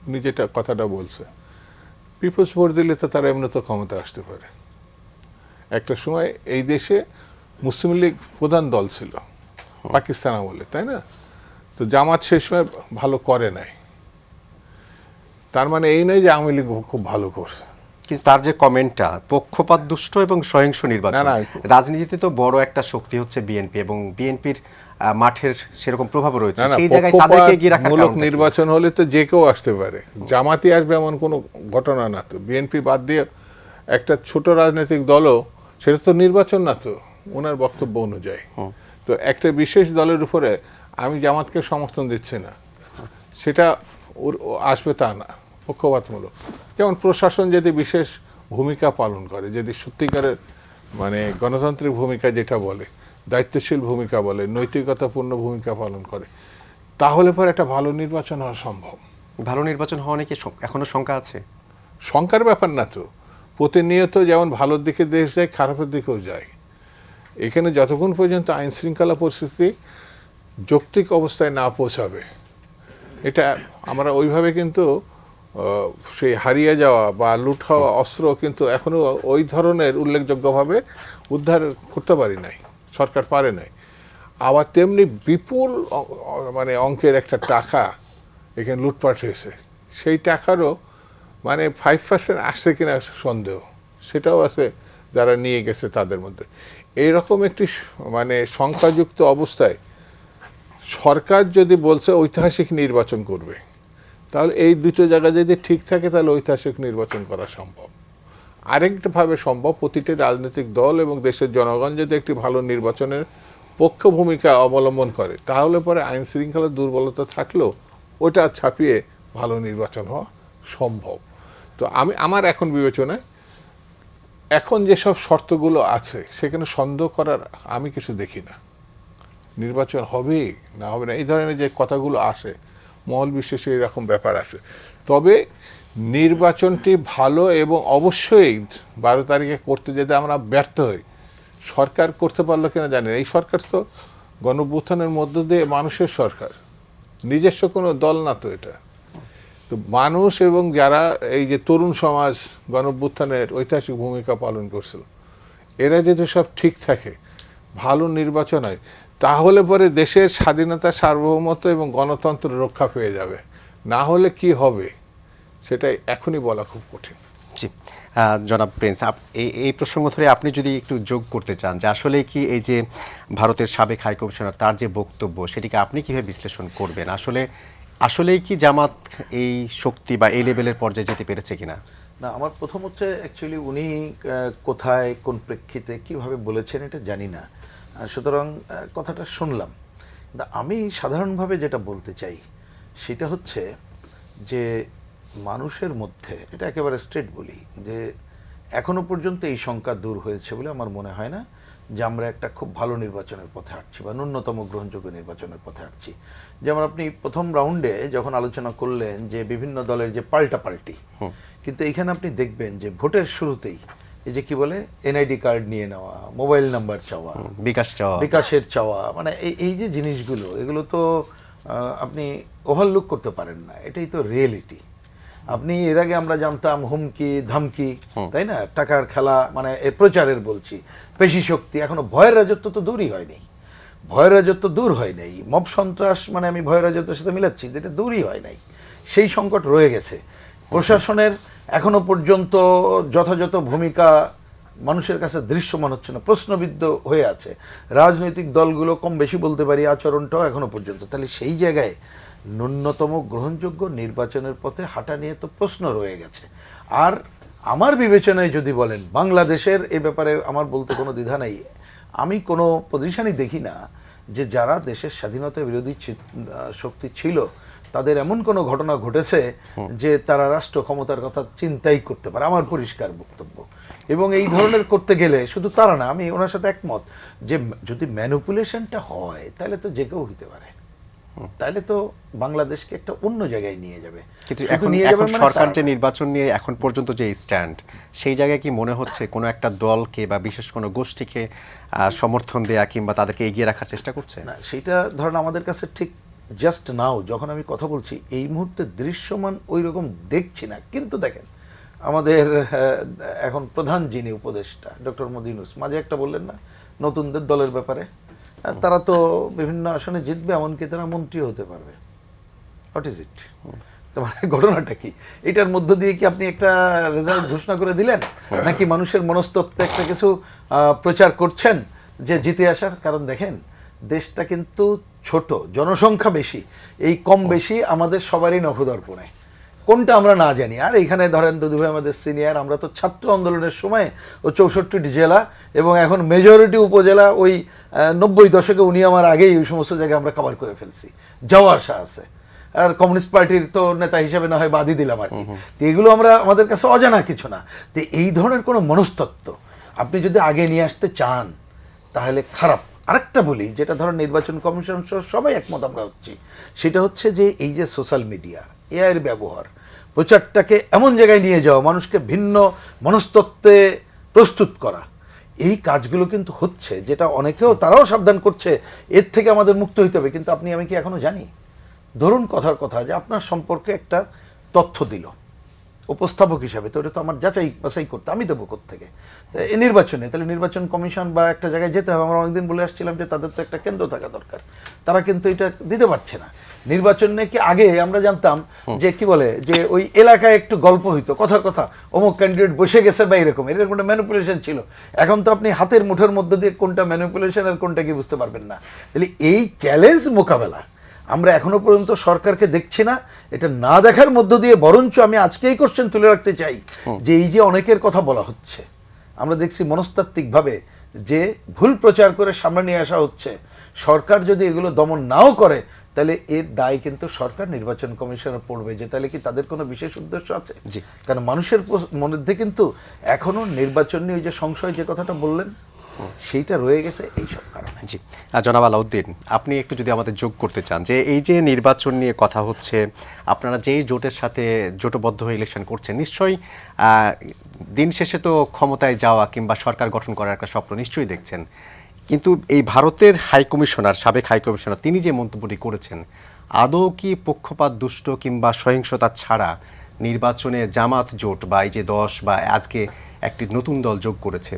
উনি যেটা কথাটা বলছে, পিপলস ভোট দিলে তো তারা এমনি তো ক্ষমতা আসতে পারে। একটা সময় এই দেশে মুসলিম লীগ প্রধান দল ছিল পাকিস্তান আমলে, তাই না? তো জামাত শেষ সময় ভালো করে নাই, তার মানে এই নয় যে আওয়ামী লীগ খুব ভালো করছে। কিন্তু তার যে কমেন্টটা পক্ষপাত দুষ্ট এবং সহিংস নির্বাচন, রাজনীতিতে তো বড় একটা শক্তি হচ্ছে বিএনপি এবং বিএনপির মাঠের সেরকম প্রভাব রয়েছে, সেই জায়গায় তাদেরকে এগিয়ে রাখার মূলক নির্বাচন হলে তো যে কেউ আসতে পারে, জামাতি আসবে এমন কোনো ঘটনা না তো। বিএনপি বাদ দিয়ে একটা ছোট রাজনৈতিক দলও, সেটা তো নির্বাচন না তো ওনার বক্তব্য অনুযায়ী। তো একটা বিশেষ দলের উপরে আমি জামাতকে সমর্থন দিচ্ছি না, সেটা আসবে তা না, পক্ষপাতমূলক। যেমন প্রশাসন যদি বিশেষ ভূমিকা পালন করে, যদি সত্যিকারের মানে গণতান্ত্রিক ভূমিকা যেটা বলে, দায়িত্বশীল ভূমিকা বলে, নৈতিকতাপূর্ণ ভূমিকা পালন করে, তাহলে পরে একটা ভালো নির্বাচন হওয়া সম্ভব। ভালো নির্বাচন হওয়া নাকি এখনো শঙ্কা আছে? শঙ্কার ব্যাপার না তো, প্রতিনিয়ত যেমন ভালোর দিকে দেশ যায়, খারাপের দিকেও যায়। এখানে যতক্ষণ পর্যন্ত আইন শৃঙ্খলা পরিস্থিতি যৌক্তিক অবস্থায় না পৌঁছাবে, এটা আমরা ওইভাবে কিন্তু সেই হারিয়ে যাওয়া বা লুট হওয়া অস্ত্র কিন্তু এখনো ওই ধরনের উল্লেখযোগ্যভাবে উদ্ধার করতে পারি নাই, সরকার পারে নাই। আবার তেমনি বিপুল মানে অঙ্কের একটা টাকা এখানে লুটপাট হয়েছে, সেই টাকারও মানে 5% আসছে কিনা সন্দেহ, সেটাও আছে যারা নিয়ে গেছে তাদের মধ্যে। এইরকম একটি মানে সংখ্যাযুক্ত অবস্থায় সরকার যদি বলছে ঐতিহাসিক নির্বাচন করবে, তাহলে এই দুটো জায়গা যদি ঠিক থাকে তাহলে ঐতিহাসিক নির্বাচন করা সম্ভব। আরেকটাভাবে সম্ভব, প্রতিটি রাজনৈতিক দল এবং দেশের জনগণ যদি একটি ভালো নির্বাচনের পক্ষ ভূমিকা অবলম্বন করে, তাহলে পরে আইন শৃঙ্খলার দুর্বলতা থাকলেও ওটা ছাপিয়ে ভালো নির্বাচন হওয়া সম্ভব। তো আমার এখন বিবেচনায় এখন যেসব শর্তগুলো আছে সেখানে সন্দেহ করার আমি কিছু দেখি না। নির্বাচন হবে না হবে না এই ধরনের যে কথাগুলো আসে, মহল বিশেষে এরকম ব্যাপার আছে। তবে নির্বাচনটি ভালো এবং অবশ্যই 12 তারিখে করতে যেতে আমরা ব্যর্থ হই, সরকার করতে পারলো কিনা জানেন। এই সরকার তো গণঅভ্যুত্থানের মধ্য দিয়ে মানুষের সরকার, নিজস্ব কোনো দল না তো এটা। তো মানুষ এবং যারা এই যে তরুণ সমাজ গণঅভ্যুত্থানের ঐতিহাসিক ভূমিকা পালন করছিল, এরা যদি সব ঠিক থাকে, ভালো নির্বাচন হয়, তাহলে পরে দেশের স্বাধীনতা, সার্বভৌমত্ব এবং গণতন্ত্র রক্ষা পেয়ে যাবে। না হলে কি হবে সেটা এখনই বলা খুব কঠিন। জি, জনাব প্রিন্স, এই প্রসঙ্গ ধরে আপনি যদি একটু যোগ করতে চান যে আসলে কি এই যে ভারতের সাবেক হাই কমিশনার তার যে বক্তব্য, সেটিকে আপনি কিভাবে বিশ্লেষণ করবেন? আসলেই কি জামাত এই শক্তি বা এই লেভেলের পর্যায়ে যেতে পেরেছে কিনা? না, আমার প্রথম হচ্ছে অ্যাকচুয়ালি উনি কোথায় কোন প্রেক্ষিতে কিভাবে বলেছেন এটা জানি না, সুতরাং কথাটা শুনলাম। কিন্তু আমি সাধারণভাবে যেটা বলতে চাই সেটা হচ্ছে যে মানুষের মধ্যে, এটা একেবারে স্ট্রেট বলি, যে এখনো পর্যন্ত এই শঙ্কা দূর হয়েছে বলে আমার মনে হয় না যে আমরা একটা খুব ভালো নির্বাচনের পথে হাঁটছি বা ন্যূনতম গ্রহণযোগ্য নির্বাচনের পথে হাঁটছি। যেমন আপনি প্রথম রাউন্ডে যখন আলোচনা করলেন যে বিভিন্ন দলের যে পাল্টাপাল্টি, কিন্তু এখানে আপনি দেখবেন যে ভোটের শুরুতেই এই যে কি বলে এনআইডি কার্ড নিয়ে নেওয়া, মোবাইল নাম্বার চাওয়া, বিকাশের চাওয়া, মানে এই যে জিনিসগুলো, এগুলো তো আপনি ওভারলুক করতে পারেন না, এটাই তো রিয়েলিটি। আপনি এর আগে আমরা জানতাম হুমকি ধামকি, তাই না, টাকার খেলা, মানে প্রচারের বলছি, পেশি শক্তি, এখনো ভয়ের রাজত্ব তো দূরই হয়নি, ভয়ের রাজত্ব দূর হয় নাই। মব সন্ত্রাস মানে আমি ভয়ের রাজত্বের সাথে মিলাচ্ছি, যেটা দূরই হয় নাই, সেই সংকট রয়ে গেছে। প্রশাসনের এখনো পর্যন্ত যথাযথ ভূমিকা মানুষের কাছে দৃশ্যমান হচ্ছে না, প্রশ্নবিদ্ধ হয়ে আছে। রাজনৈতিক দলগুলো কম বেশি বলতে পারি আচরণটাও এখনো পর্যন্ত, তাহলে সেই জায়গায় ন্যূনতম গ্রহণযোগ্য নির্বাচনের পথে হাঁটা নিয়ে তো প্রশ্ন রয়ে গেছে। আর আমার বিবেচনায় যদি বলেন বাংলাদেশের এ ব্যাপারে আমার বলতে কোনো দ্বিধা নেই, আমি কোনো পজিশনই দেখি না যে যারা দেশের স্বাধীনতা বিরোধী শক্তি ছিল তাদের এমন কোনো ঘটনা ঘটেছে যে তারা রাষ্ট্র ক্ষমতার কথা চিন্তাই করতে পারে, আমার পরিষ্কার বক্তব্য। এবং এই ধরনের করতে গেলে শুধু তারা না, আমি ওনার সাথে একমত যে যদি ম্যানিপুলেশনটা হয় তাহলে তো যে কেউ হতে পারে, তাহলে তো বাংলাদেশকে একটা অন্য জায়গায় নিয়ে যাবে। কিন্তু এখন সরকার যে নির্বাচন নিয়ে এখন পর্যন্ত যে স্ট্যান্ড, সেই জায়গায় কি মনে হচ্ছে কোনো একটা দলকে বা বিশেষ কোনো গোষ্ঠীকে সমর্থন দেয়া কিংবা তাদেরকে এগিয়ে রাখার চেষ্টা করছে? না, সেটা ধরেন আমাদের কাছে ঠিক জাস্ট নাও যখন আমি কথা বলছি এই মুহূর্তে দৃশ্যমান ওই রকম দেখছি না। কিন্তু দেখেন আমাদের এখন প্রধান যিনি উপদেষ্টা ডক্টর মোদি ইউনূস মাঝে একটা বললেন না নতুনদের দলের ব্যাপারে, তারা তো বিভিন্ন আসনে জিতবে, এমনকি তারা মন্ত্রী হতে পারবে। What is it? তোমার ঘটনাটা কি? এটার মধ্য দিয়ে কি আপনি একটা রেজাল্ট ঘোষণা করে দিলেন, নাকি মানুষের মনস্তত্ত্বে একটা কিছু প্রচার করছেন যে জিতে আসার? কারণ দেখেন দেশটা কিন্তু ছোট, জনসংখ্যা বেশি, এই কম বেশি আমাদের সবারই নখদর্পণে, কোনটা আমরা না জানি। আর এখানে ধরেন দুদুভাই আমাদের সিনিয়র, আমরা তো ছাত্র আন্দোলনের সময় ও 64টি জেলা এবং এখন মেজরিটি উপজেলা, ওই 90 দশকে উনি আমার আগেই ওই সমস্ত জায়গায় আমরা কভার করে ফেলছি, যাওয়া আসা আছে। আর কমিউনিস্ট পার্টির তো নেতা হিসেবে না হয় বাদই দিলাম আর কি। তো এগুলো আমাদের কাছে অজানা কিছু না। তো এই ধরনের কোনো মনস্তত্ত্ব আপনি যদি আগে নিয়ে আসতে চান তাহলে খারাপ। আরেকটা বলি, যেটা ধরেন নির্বাচন কমিশন সহ সবাই একমত আমরা হচ্ছি, সেটা হচ্ছে যে এই যে সোশ্যাল মিডিয়া, এআইয়ের ব্যবহার, প্রচারটাকে এমন জায়গায় নিয়ে যাওয়া, মানুষকে ভিন্ন মনস্তত্ত্বে প্রস্তুত করা, এই কাজগুলো কিন্তু হচ্ছে, যেটা অনেকেও তারাও সাবধান করছে এর থেকে আমাদের মুক্ত হইতে হবে। কিন্তু আপনি আমি কি এখনো জানি? ধরুন কথার কথা যে আপনার সম্পর্কে একটা তথ্য দিল উপস্থাপক হিসাবে, তো এটা তো আমার যাচাই বাছাই করতে আমি দেবো কোত্থেকে এই নির্বাচনে? তাহলে নির্বাচন কমিশন বা একটা জায়গায় যেতে হবে। আমরা অনেকদিন বলে আসছিলাম যে তাদের তো একটা কেন্দ্র থাকা দরকার, তারা কিন্তু এটা দিতে পারছে না। নির্বাচন নিয়ে কি আগে আমরা জানতাম যে কি বলে যে ওই এলাকায় একটু গল্প হইতো, কথার কথা অমুক ক্যান্ডিডেট বসে গেছে বা এরকম একটা ম্যানিপুলেশন ছিল। এখন তো আপনি হাতের মুঠোর মধ্যে দিয়ে কোনটা ম্যানিপুলেশন আর কোনটা কি বুঝতে পারবেন না। তাহলে এই চ্যালেঞ্জ মোকাবেলা আমরা এখনো পর্যন্ত সরকারকে দেখছি না। এটা না দেখার মধ্য দিয়ে বরঞ্চ আমি আজকেই কোশ্চেন তুলে রাখতে চাই যে এই যে অনেকের কথা বলা হচ্ছে, আমরা দেখছি মনস্তাত্ত্বিকভাবে যে ভুল প্রচার করে সামনে নিয়ে আসা হচ্ছে, সরকার যদি এগুলো দমন নাও করে তাহলে এর দায় কিন্তু সরকার নির্বাচন কমিশনে পড়বে। যে তাহলে কি তাদের কোনো বিশেষ উদ্দেশ্য আছে? কারণ মানুষের মধ্যে কিন্তু এখনো নির্বাচন নিয়ে যে সংশয় যে কথাটা বললেন সেইটা রয়ে গেছে এইসব কারণে। জি, জনাব আলাউদ্দিন, আপনি একটু যদি আমাদের যোগ করতে চান যে এই যে নির্বাচন নিয়ে কথা হচ্ছে, আপনারা যেই জোটের সাথে জোটবদ্ধ হয়ে ইলেকশন করছেন, নিশ্চয়ই দিন শেষে তো ক্ষমতায় যাওয়া কিংবা সরকার গঠন করার একটা স্বপ্ন নিশ্চয়ই দেখছেন। কিন্তু এই ভারতের সাবেক হাই কমিশনার তিনি যে মন্তব্যটি করেছেন, আদৌ কি পক্ষপাত দুষ্ট কিংবা সহিংসতা ছাড়া নির্বাচনে জামাত জোট বা এই যে 10 বা আজকে একটি নতুন দল যোগ করেছে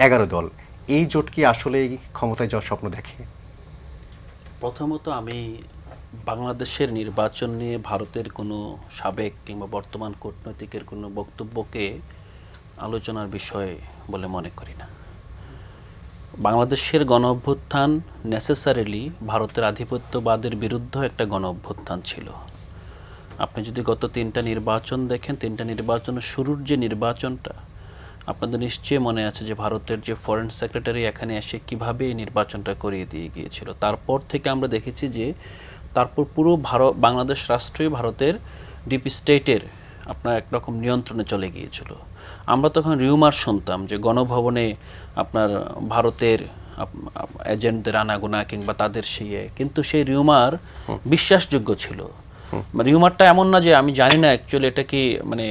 11 দল, এই জোট কি আসলেই ক্ষমতায় যাওয়ার স্বপ্ন দেখে? প্রথমত আমি বাংলাদেশের নির্বাচন নিয়ে ভারতের কোনো সাবেক কিংবা বর্তমান কূটনৈতিকের কোনো বক্তব্যকে আলোচনার বিষয় বলে মনে করি না। বাংলাদেশের গণ অভ্যুত্থান নেসেসারিলি ভারতের আধিপত্যবাদের বিরুদ্ধে একটা গণ অভ্যুত্থান ছিল। আপনি যদি গত 3টা নির্বাচন দেখেন, 3টা নির্বাচনের শুরুর যে নির্বাচনটা, আপনাদের নিশ্চয়ই মনে আছে যে ভারতের যে ফরেন সেক্রেটারি এখানে এসে কিভাবে এই নির্বাচনটা করিয়ে দিয়ে গিয়েছিল। তারপর থেকে আমরা দেখেছি যে তারপর পুরো বাংলাদেশ রাষ্ট্রই ভারতের ডিপ স্টেটের আপনার একরকম নিয়ন্ত্রণে চলে গিয়েছিল। আমরা তখন রিউমার শুনতাম যে গণভবনে আপনার ভারতের এজেন্টদের আনাগোনা কিংবা তাদের কিন্তু সেই রিউমার বিশ্বাসযোগ্য ছিল। রিউমারটা এমন না যে আমি জানি না অ্যাকচুয়ালি এটা কি মানে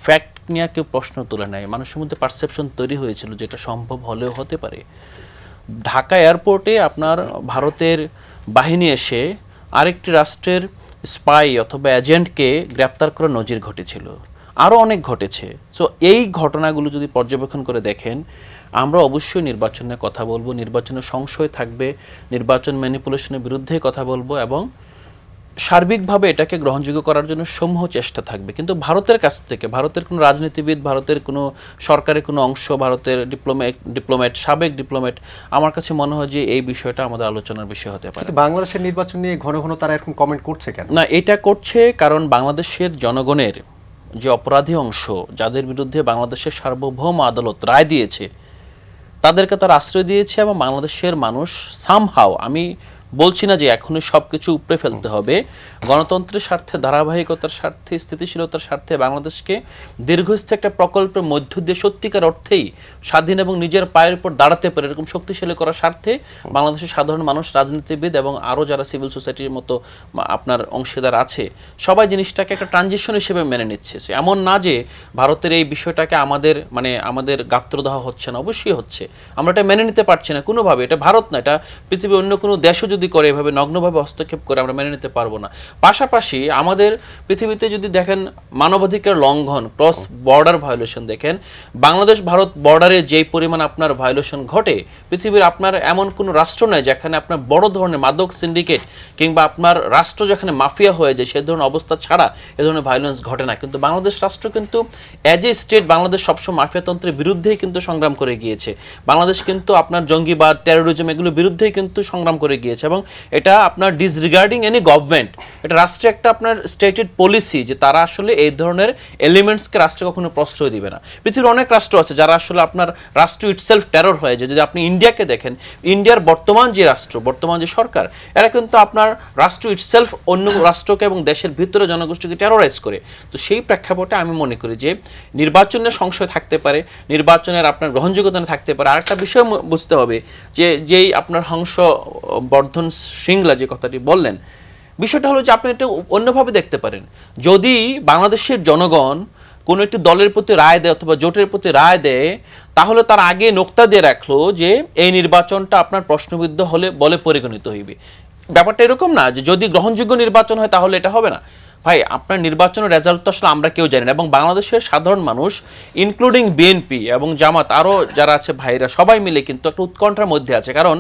ফ্যাক্ট নিয়ে কেউ প্রশ্ন তোলে নাই, মানুষের মধ্যে পারসেপশন তৈরি হয়েছিল যেটা সম্ভব হলেও হতে পারে। ঢাকা এয়ারপোর্টে আপনার ভারতের বাহিনী এসে আরেকটি রাষ্ট্রের স্পাই অথবা এজেন্টকে গ্রেপ্তার করার নজির ঘটেছিল, আরও অনেক ঘটেছে। সো এই ঘটনাগুলো যদি পর্যবেক্ষণ করে দেখেন, আমরা অবশ্যই নির্বাচনে কথা বলবো, নির্বাচনে সংশয় থাকবে, নির্বাচন ম্যানিপুলেশনের বিরুদ্ধে কথা বলবো এবং সার্বিকভাবে এটাকে গ্রহণযোগ্য করার জন্য সমূহ চেষ্টা থাকবে। কিন্তু ভারতের কাছ থেকে, ভারতের কোনো রাজনীতিবিদ, ভারতের কোনো সরকারের কোনো অংশ, ভারতের ডিপ্লোম্যাট, সাবেক ডিপ্লোম্যাট, আমার কাছে মনে হয় যে এই বিষয়টা আমাদের আলোচনার বিষয় হতে পারে। বাংলাদেশের নির্বাচন নিয়ে ঘন ঘন তারা এরকম কমেন্ট করছে কেন? না, এটা করছে কারণ বাংলাদেশের জনগণের যে অপরাধী অংশ, যাদের বিরুদ্ধে বাংলাদেশের সার্বভৌম আদালত রায় দিয়েছে, তাদেরকে তারা আশ্রয় দিয়েছে এবং বাংলাদেশের মানুষ সামহাও, আমি বলছি না যে এখনই সব কিছু উপড়ে ফেলতে হবে, গণতন্ত্রের স্বার্থে, ধারাবাহিকতার স্বার্থে, স্থিতিশীলতার স্বার্থে বাংলাদেশকে দীর্ঘস্থায়ী একটা প্রকল্পের মধ্য দিয়ে সত্যিকার অর্থেই স্বাধীন এবং নিজের পায়ের উপর দাঁড়াতে পারে এরকম শক্তিশালী করার স্বার্থে বাংলাদেশের সাধারণ মানুষ, রাজনীতিবিদ এবং আরও যারা সিভিল সোসাইটির মতো আপনার অংশীদার আছে, সবাই জিনিসটাকে একটা ট্রানজিশন হিসেবে মেনে নিচ্ছে। এমন না যে ভারতের এই বিষয়টাকে আমাদের গাত্রদাহ হচ্ছে না, অবশ্যই হচ্ছে, আমরা এটা মেনে নিতে পারছি না কোনোভাবে। এটা ভারত না, এটা পৃথিবীর অন্য কোনো দেশও যদি করে এভাবে নগ্নভাবে হস্তক্ষেপ করে আমরা মেনে নিতে পারবো না। পাশাপাশি আমাদের পৃথিবীতে যদি দেখেন মানবাধিকার লঙ্ঘন, ক্রস বর্ডার ভায়োলেশন দেখেন, বাংলাদেশ ভারত বর্ডারে যেই পরিমাণ আপনার ভায়োলেশন ঘটে, পৃথিবীর আপনার এমন কোনো রাষ্ট্র নেই যেখানে আপনার বড় ধরনের মাদক সিন্ডিকেট কিংবা আপনার রাষ্ট্র যেখানে মাফিয়া হয়ে যায় সে ধরনের অবস্থা ছাড়া এ ধরনের ভায়োলেন্স ঘটে না। কিন্তু বাংলাদেশ রাষ্ট্র কিন্তু অ্যাজ এ স্টেট, বাংলাদেশ সবসময় মাফিয়াতন্ত্রের বিরুদ্ধেই কিন্তু সংগ্রাম করে গিয়েছে। বাংলাদেশ কিন্তু আপনার জঙ্গিবাদ, টেরোরিজম এগুলোর বিরুদ্ধেই কিন্তু সংগ্রাম করে গিয়েছে এবং এটা আপনার ডিসরিগার্ডিং এনি গভর্নমেন্ট, এটা রাষ্ট্রে একটা আপনার স্টেটেড পলিসি যে তারা আসলে এই ধরনের এলিমেন্টসকে রাষ্ট্রে কখনো প্রশ্রয় দিবে না। পৃথিবীর অনেক রাষ্ট্র আছে যারা আসলে আপনার রাষ্ট্র ইটসেলফ টেরর হয়ে যায়। যদি আপনি ইন্ডিয়াকে দেখেন, ইন্ডিয়ার বর্তমান যে রাষ্ট্র, বর্তমান যে সরকার, এরা কিন্তু আপনার রাষ্ট্র ইটসেলফ অন্য রাষ্ট্রকে এবং দেশের ভিতরে জনগোষ্ঠীকে টেরোরাইজ করে। তো সেই প্রেক্ষাপটে আমি মনে করি যে নির্বাচনের সংশয় থাকতে পারে, নির্বাচনের আপনার গ্রহণযোগ্যতা থাকতে পারে। আরেকটা বিষয় বুঝতে হবে যে যেই আপনার হংসবর্ধন শৃঙ্খলা যে কথাটি বললেন, বিষয়টা হলো যে আপনি এটা অন্যভাবে দেখতে পারেন। যদি বাংলাদেশের জনগণ কোনো একটি দলের প্রতি রায় দেয় অথবা জোটের প্রতি রায় দেয়, তাহলে তার আগে নোক্তা দিয়ে রাখলো যে এই নির্বাচনটা আপনার প্রশ্নবিদ্ধ হলে বলে পরিগণিত হইবে। ব্যাপারটা এরকম না যে যদি গ্রহণযোগ্য নির্বাচন হয় তাহলে এটা হবে না। ভাই আপনার নির্বাচনের রেজাল্ট তো আসলে আমরা কেউ জানি না, এবং বাংলাদেশের সাধারণ মানুষ ইনক্লুডিং বিএনপি এবং জামাত আরও যারা আছে ভাইরা সবাই মিলে কিন্তু একটা উৎকণ্ঠার মধ্যে আছে। কারণ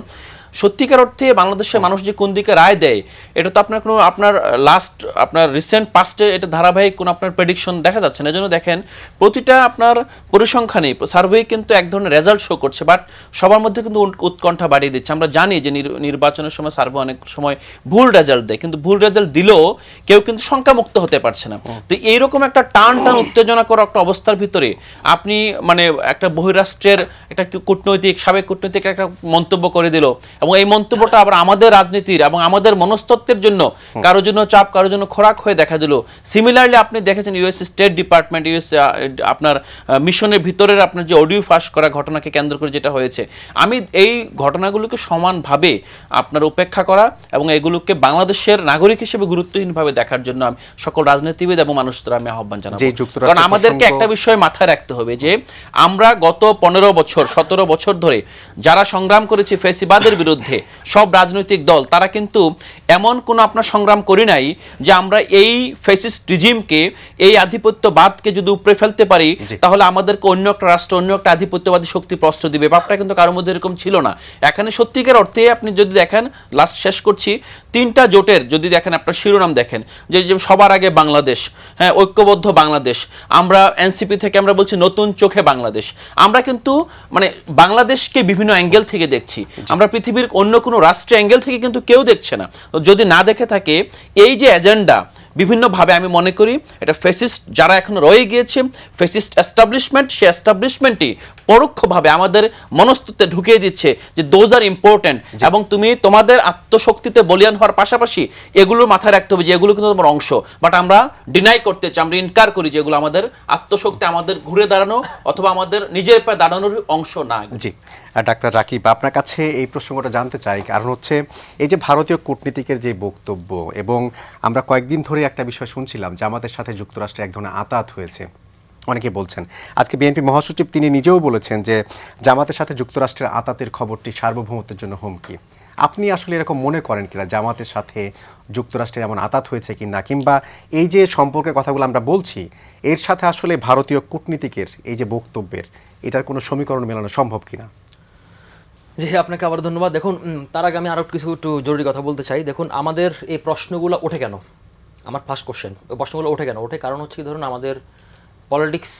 সত্যিকার অর্থে বাংলাদেশের মানুষ যে কোন দিকে রায় দেয় এটা তো আপনার কোনো আপনার আপনার রিসেন্ট পাস্টে এটা ধারাবাহিক কোনো আপনার প্রেডিকশন দেখা যাচ্ছে না। এজন্য দেখেন প্রতিটা আপনার পরিসংখ্যানে সার্ভে কিন্তু এক ধরনের রেজাল্ট শো করছে, বাট সবার মধ্যে কিন্তু উৎকণ্ঠা বাড়িয়ে দিচ্ছে। আমরা জানি যে নির্বাচনের সময় সার্ভে অনেক সময় ভুল রেজাল্ট দেয়, কিন্তু ভুল রেজাল্ট দিলেও কেউ কিন্তু সংখ্যামুক্ত হতে পারছে না। তো এইরকম একটা টান উত্তেজনা করা একটা অবস্থার ভিতরে আপনি মানে একটা বহিরাষ্ট্রের একটা সাবেক কূটনৈতিক একটা মন্তব্য করে দিল, এবং এই মন্তব্যটা আবার আমাদের রাজনীতির এবং আমাদের মনস্তত্ত্বের জন্য কারোর জন্য চাপ, কারোর জন্য খোরাক হয়ে দেখা দিল। সিমিলারলি আপনি দেখেছেন ইউএস স্টেট ডিপার্টমেন্ট, ইউএস আপনার মিশনের ভিতরের আপনার যে অডিও ফাঁস করা ঘটনাকে কেন্দ্র করে যেটা হয়েছে, আমি এই ঘটনাগুলোকে সমানভাবে আপনার উপেক্ষা করা এবং এগুলোকে বাংলাদেশের নাগরিক হিসেবে গুরুত্বহীনভাবে দেখার জন্য আমি সকল রাজনীতিবিদ এবং মানুষদের আমি আহ্বান জানাবো। কারণ আমাদেরকে একটা বিষয় মাথায় রাখতে হবে যে আমরা গত 15 বছর 17 বছর ধরে যারা সংগ্রাম করেছি ফ্যাসিবাদের বিরুদ্ধে, সব রাজনৈতিক দল, তারা কিন্তু এমন কোনো আপনার সংগ্রাম করি নাই যে আমরা এই ফ্যাসিস্ট রিজিমকে, এই আধিপত্যবাদকে যদি উপরে ফেলতে পারি তাহলে আমাদেরকে অন্য একটা রাষ্ট্র, অন্য একটা আধিপত্যবাদী শক্তি প্রশ্রয় দিবে। ব্যাপারটা কিন্তু কারোর মধ্যে এরকম ছিল না। এখানে সত্যিকার অর্থে আপনি যদি দেখেন, লাস্ট শেষ করছি, 3টা জোটের যদি দেখেন আপনার শিরোনাম দেখেন যে সবার আগে বাংলাদেশ, হ্যাঁ ঐক্যবদ্ধ বাংলাদেশ, আমরা এনসিপি থেকে আমরা বলছি নতুন চোখে বাংলাদেশ। আমরা কিন্তু মানে বাংলাদেশকে বিভিন্ন অ্যাঙ্গেল থেকে দেখছি, আমরা পৃথিবীর অন্য কোনো রাষ্ট্রের অ্যাঙ্গেল থেকে কিন্তু কেউ দেখছে না। যদি না দেখে থাকে এই যে এজেন্ডা বিভিন্নভাবে, আমি মনে করি এটা ফ্যাসিস্ট যারা এখন রয়ে গিয়েছে, ফ্যাসিস্ট এস্টাবলিশমেন্ট, সে এস্টাবলিশমেন্টই পরোক্ষভাবে আমাদের মনস্তত্ত্বে ঢুকিয়ে দিচ্ছে যে দোজ আর ইম্পর্টেন্ট, এবং তুমি তোমাদের আত্মশক্তিতে বলিয়ান হওয়ার পাশাপাশি এগুলোর মাথায় রাখতে হবে যে এগুলো কিন্তু তোমার অংশ। বাট আমরা ডিনাই করতে চাই, আমরা ইনকার করি যে এগুলো আমাদের আত্মশক্তি, আমাদের ঘুরে দাঁড়ানো অথবা আমাদের নিজের পায়ে দাঁড়ানোর অংশ না। জি ডাক্তার রাকিব, আপনার কাছে এই প্রসঙ্গটা জানতে চাই, কারণ হচ্ছে এই যে ভারতীয় কূটনীতিকের যে বক্তব্য, এবং আমরা কয়েকদিন ধরে একটা বিষয় শুনছিলাম যে আমাদের সাথে যুক্তরাষ্ট্রে এক ধরনের আঁতাত হয়েছে, অনেকে বলছেন। আজকে বিএনপি মহাসচিব তিনি নিজেও বলেছেন যে জামাতের সাথে যুক্তরাষ্ট্রের আঁতাতের খবরটি সার্বভৌমত্বের জন্য হুমকি। আপনি আসলে এরকম মনে করেন কিনা জামাতের সাথে যুক্তরাষ্ট্রের এমন আঁতাত হয়েছে কিনা, কিংবা এই যে সম্পর্কের কথাগুলো আমরা বলছি এর সাথে আসলে ভারতীয় কূটনীতিকের এই যে বক্তব্যের এটার কোনো সমীকরণ মেলানো সম্ভব কিনা? জি, আপনাকে আবার ধন্যবাদ। দেখুন, তার আগে আমি আরও কিছু একটু জরুরি কথা বলতে চাই। দেখুন, আমাদের এই প্রশ্নগুলো ওঠে কেন, আমার ফার্স্ট কোশ্চেন, ওই প্রশ্নগুলো ওঠে কেন? ওঠে কারণ হচ্ছে ধরুন আমাদের পলিটিক্স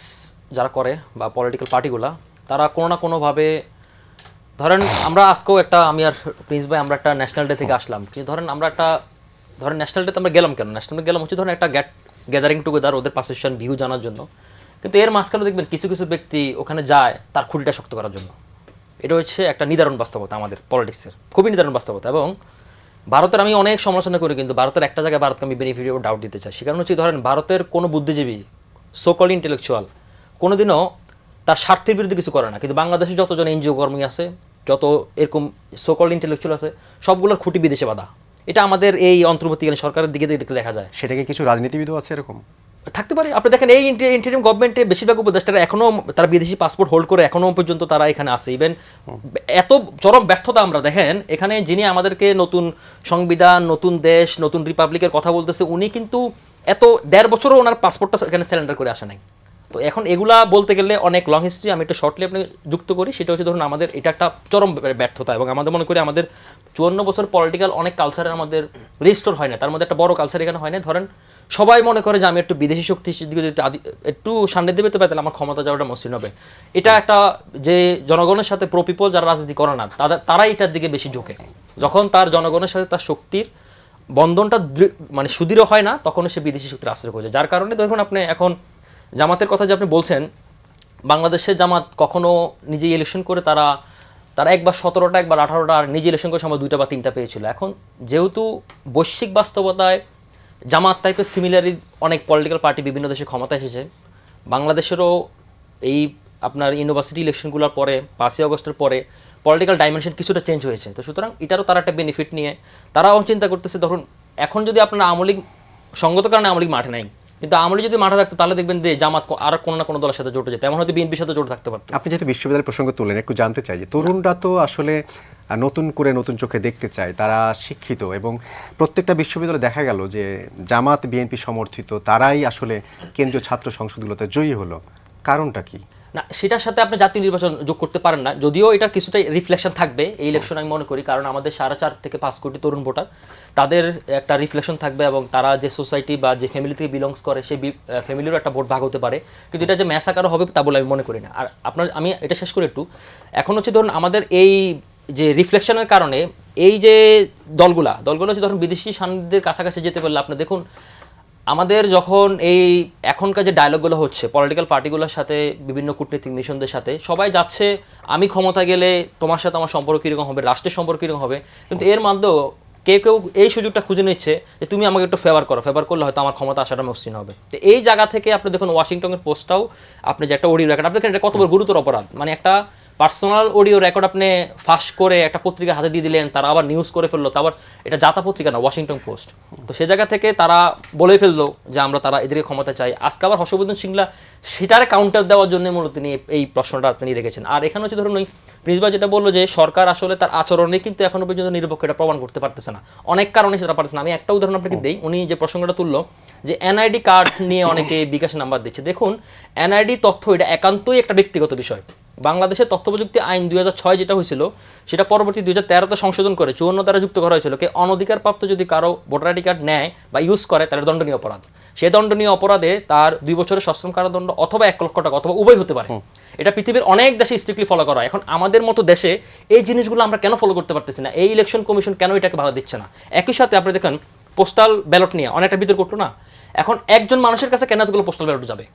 যারা করে বা পলিটিক্যাল পার্টিগুলা, তারা কোনো না কোনোভাবে, ধরেন আমরা আজকেও একটা, আমি আর প্রিন্স ভাই আমরা একটা ন্যাশনাল ডে থেকে আসলাম, কিন্তু ধরেন আমরা একটা, ধরেন ন্যাশনাল ডেতে আমরা গেলাম কেন? ন্যাশনাল ডে গেলাম হচ্ছে ধরেন একটা গ্যাদারিং টুগেদার, ওদের পারসেপশন ভিউ জানার জন্য। কিন্তু এর মাঝখানে দেখবেন কিছু কিছু ব্যক্তি ওখানে যায় তার খুঁটিটা শক্ত করার জন্য। এটা হচ্ছে একটা নিদারুণ বাস্তবতা আমাদের পলিটিক্সের, খুবই নিদারুণ বাস্তবতা। এবং ভারতের আমি অনেক সমালোচনা করি, কিন্তু ভারতের একটা জায়গায় ভারতকে আমি বেনিফিট ও ডাউট দিতে চাই। সে কারণ হচ্ছে ধরেন ভারতের কোনো বুদ্ধিজীবী, সোকল ইন্টেলেকচুয়াল কোনোদিনও তার স্বার্থের বিরুদ্ধে কিছু করে না, কিন্তু বাংলাদেশে যতজন এনজিও কর্মী আছে, যত এরকম সোকল ইন্টেলেকচুয়াল আছে, সবগুলোর খুঁটি বিদেশে বাঁধা। এটা আমাদের এই অন্তর্বর্তীকালীন সরকারের দিকে দেখলে দেখা যায়। সেটাকে কিছু রাজনীতিবিদও আছে এরকম থাকতে পারে। আপনি দেখেন এই ইন্টারিম গভর্নমেন্টে বেশিরভাগ উপদেষ্টারা এখনও তারা বিদেশি পাসপোর্ট হোল্ড করে এখনও পর্যন্ত তারা এখানে আছে। ইভেন এত চরম ব্যর্থতা আমরা দেখেন, এখানে যিনি আমাদেরকে নতুন সংবিধান, নতুন দেশ, নতুন রিপাবলিকের কথা বলতেছে, উনি কিন্তু এত 1.5 বছরও ওনার পাসপোর্টটা এখানে সিলিন্ডার করে আসে নাই। তো এখন এগুলা বলতে গেলে অনেক লং হিস্ট্রি, আমি একটু শর্টলি আপনি যুক্ত করি। সেটা হচ্ছে ধরুন আমাদের এটা একটা চরম ব্যর্থতা, এবং আমাদের মনে করি আমাদের 54 বছর পলিটিক্যাল অনেক কালচারে আমাদের রিস্টোর হয় না, তার মধ্যে একটা বড় কালচার এখানে হয় না। ধরেন সবাই মনে করে যে আমি একটু বিদেশি শক্তির দিকে যদি একটু সামনে দেবে তো তাহলে আমার ক্ষমতা যাওয়াটা মসৃণ হবে। এটা একটা যে জনগণের সাথে প্রো পিপল যারা রাজনীতি করে না তারাই এটার দিকে বেশি ঝোঁকে। যখন তার জনগণের সাথে তার শক্তির বন্ধনটা মানে সুদৃঢ় হয় না, তখন সে বিদেশি শক্তির আশ্রয় খোঁজে। যার কারণে দেখুন আপনি এখন জামাতের কথা যে আপনি বলছেন, বাংলাদেশের জামাত কখনো নিজে ইলেকশন করে তারা একবার 17টা একবার 18টা, আর নিজে ইলেকশন করে সময় 2টা বা 3টা পেয়েছিল। এখন যেহেতু বৈশ্বিক বাস্তবতায় জামাত টাইপের সিমিলারি অনেক পলিটিক্যাল পার্টি বিভিন্ন দেশে ক্ষমতা এসেছে, বাংলাদেশেরও এই আপনার ইউনিভার্সিটি ইলেকশনগুলোর পরে 5ই আগস্টের পরে পলিটিক্যাল ডাইমেনশন কিছুটা চেঞ্জ হয়েছে। তো সুতরাং এটারও তারা একটা বেনিফিট নিয়ে তারাও চিন্তা করতেছে, ধরুন এখন যদি আপনার আওয়ামী লীগ সঙ্গত কারণে আওয়ামী লীগ মাঠে নাই, কিন্তু আমলি যদি মাঠে থাকতো তাহলে দেখবেন যে জামাত আর কোনো না কোনো দলের সাথে জোটে যেত, এমন হয়তো বিএনপির সাথে জোট থাকতে পারতো। আপনি যেহেতু বিশ্ববিদ্যালয়ের প্রসঙ্গ তুললেন, একটু জানতে চাই যে তরুণরা তো আসলে নতুন করে নতুন চোখে দেখতে চায়, তারা শিক্ষিত, এবং প্রত্যেকটা বিশ্ববিদ্যালয়ে দেখা গেল যে জামাত বিএনপি সমর্থিত তারাই আসলে কেন্দ্রীয় ছাত্র সংসদগুলোতে জয়ী হলো, কারণটা কি? না, সেটার সাথে আপনি জাতীয় নির্বাচন যোগ করতে পারেন না, যদিও এটা কিছুটা রিফ্লেকশন থাকবে এই ইলেকশন আমি মনে করি, কারণ আমাদের 4.5 থেকে 5 কোটি তরুণ ভোটার, তাদের একটা রিফ্লেকশন থাকবে এবং তারা যে সোসাইটি বা যে ফ্যামিলি থেকে বিলংস করে সেই ফ্যামিলিরও একটা ভোট ভাগ হতে পারে, কিন্তু এটা যে ম্যাচ আকারও হবে তা বলে আমি মনে করি না। আর আমি এটা শেষ করে একটু, এখন হচ্ছে ধরুন আমাদের এই যে রিফ্লেকশনের কারণে এই যে দলগুলো হচ্ছে ধরুন বিদেশি সান্নিধ্যের কাছাকাছি যেতে পারলে আপনি দেখুন আমাদের যখন এই এখনকার যে ডায়লগগুলো হচ্ছে পলিটিক্যাল পার্টিগুলোর সাথে বিভিন্ন কূটনীতিক মিশনদের সাথে, সবাই যাচ্ছে আমি ক্ষমতা গেলে তোমার সাথে আমার সম্পর্ক কীরকম হবে, রাষ্ট্রের সম্পর্ক কীরকম হবে, কিন্তু এর মধ্যেও কেউ এই সুযোগটা খুঁজে নিচ্ছে যে তুমি আমাকে একটু ফেভার করলে হয়তো আমার ক্ষমতা আসাটা মসৃণ হবে। তো এই জায়গা থেকে আপনি দেখুন ওয়াশিংটনের পোস্টটাও আপনি যে একটা অডিও রেকর্ড, আপনি দেখেন এটা কত বড় গুরুতর অপরাধ, মানে একটা পার্সোনাল অডিও রেকর্ড আপনি ফাঁস করে একটা পত্রিকার হাতে দিয়ে দিলেন, তারা আবার নিউজ করে ফেললো, তারপর এটা জাতা পত্রিকা না, ওয়াশিংটন পোস্ট। তো সে জায়গা থেকে তারা বলে ফেললো যে তারা এদেরকে ক্ষমতা চাই। আজকে আবার হর্ষবর্ধন সিংলা সেটারে কাউন্টার দেওয়ার জন্য মূলত তিনি এই প্রশ্নটা তিনি রেখেছেন। আর এখানে হচ্ছে ধরুন ওই প্রিন্সিপাল যেটা বললো যে সরকার আসলে তার আচরণে কিন্তু এখনো পর্যন্ত নিরপেক্ষ এটা প্রমাণ করতে পারতেছে না, অনেক কারণে সেটা পারতেছে না। আমি একটা উদাহরণ আপনাকে দিই, উনি যে প্রসঙ্গটা তুললো যে এনআইডি কার্ড নিয়ে অনেকে বিকাশ নাম্বার দিচ্ছে, দেখুন এনআইডি তথ্য এটা একান্তই একটা ব্যক্তিগত বিষয়। বাংলাদেশের তথ্য প্রযুক্তি আইন 2006 যেটা হয়েছিল সেটা পরবর্তী 2013তে সংশোধন করে 54 দ্বারা যুক্ত করা হয়েছিল, কে অনধিকারপ্রাপ্ত যদি কারো ভোটার আইডি কার্ড নেয় বা ইউজ করে তাহলে দণ্ডনীয় অপরাধ, সে দণ্ডনীয় অপরাধে তার 2 বছরের সশ্রম কারাদণ্ড অথবা 1 লক্ষ টাকা অথবা উভয় হতে পারে। এটা পৃথিবীর অনেক দেশে স্ট্রিক্টলি ফলো করা হয়। এখন আমাদের মতো দেশে এই জিনিসগুলো আমরা কেন ফলো করতে পারতেছি না, এই ইলেকশন কমিশন কেন এটাকে বাধা দিচ্ছে না? একই সাথে আপনি দেখেন পোস্টাল ব্যালট নিয়ে অনেকটা বিতর্ক করলো না, এখন একজন মানুষের কাছে কেন এতগুলো পোস্টাল ব্যালট যাবে?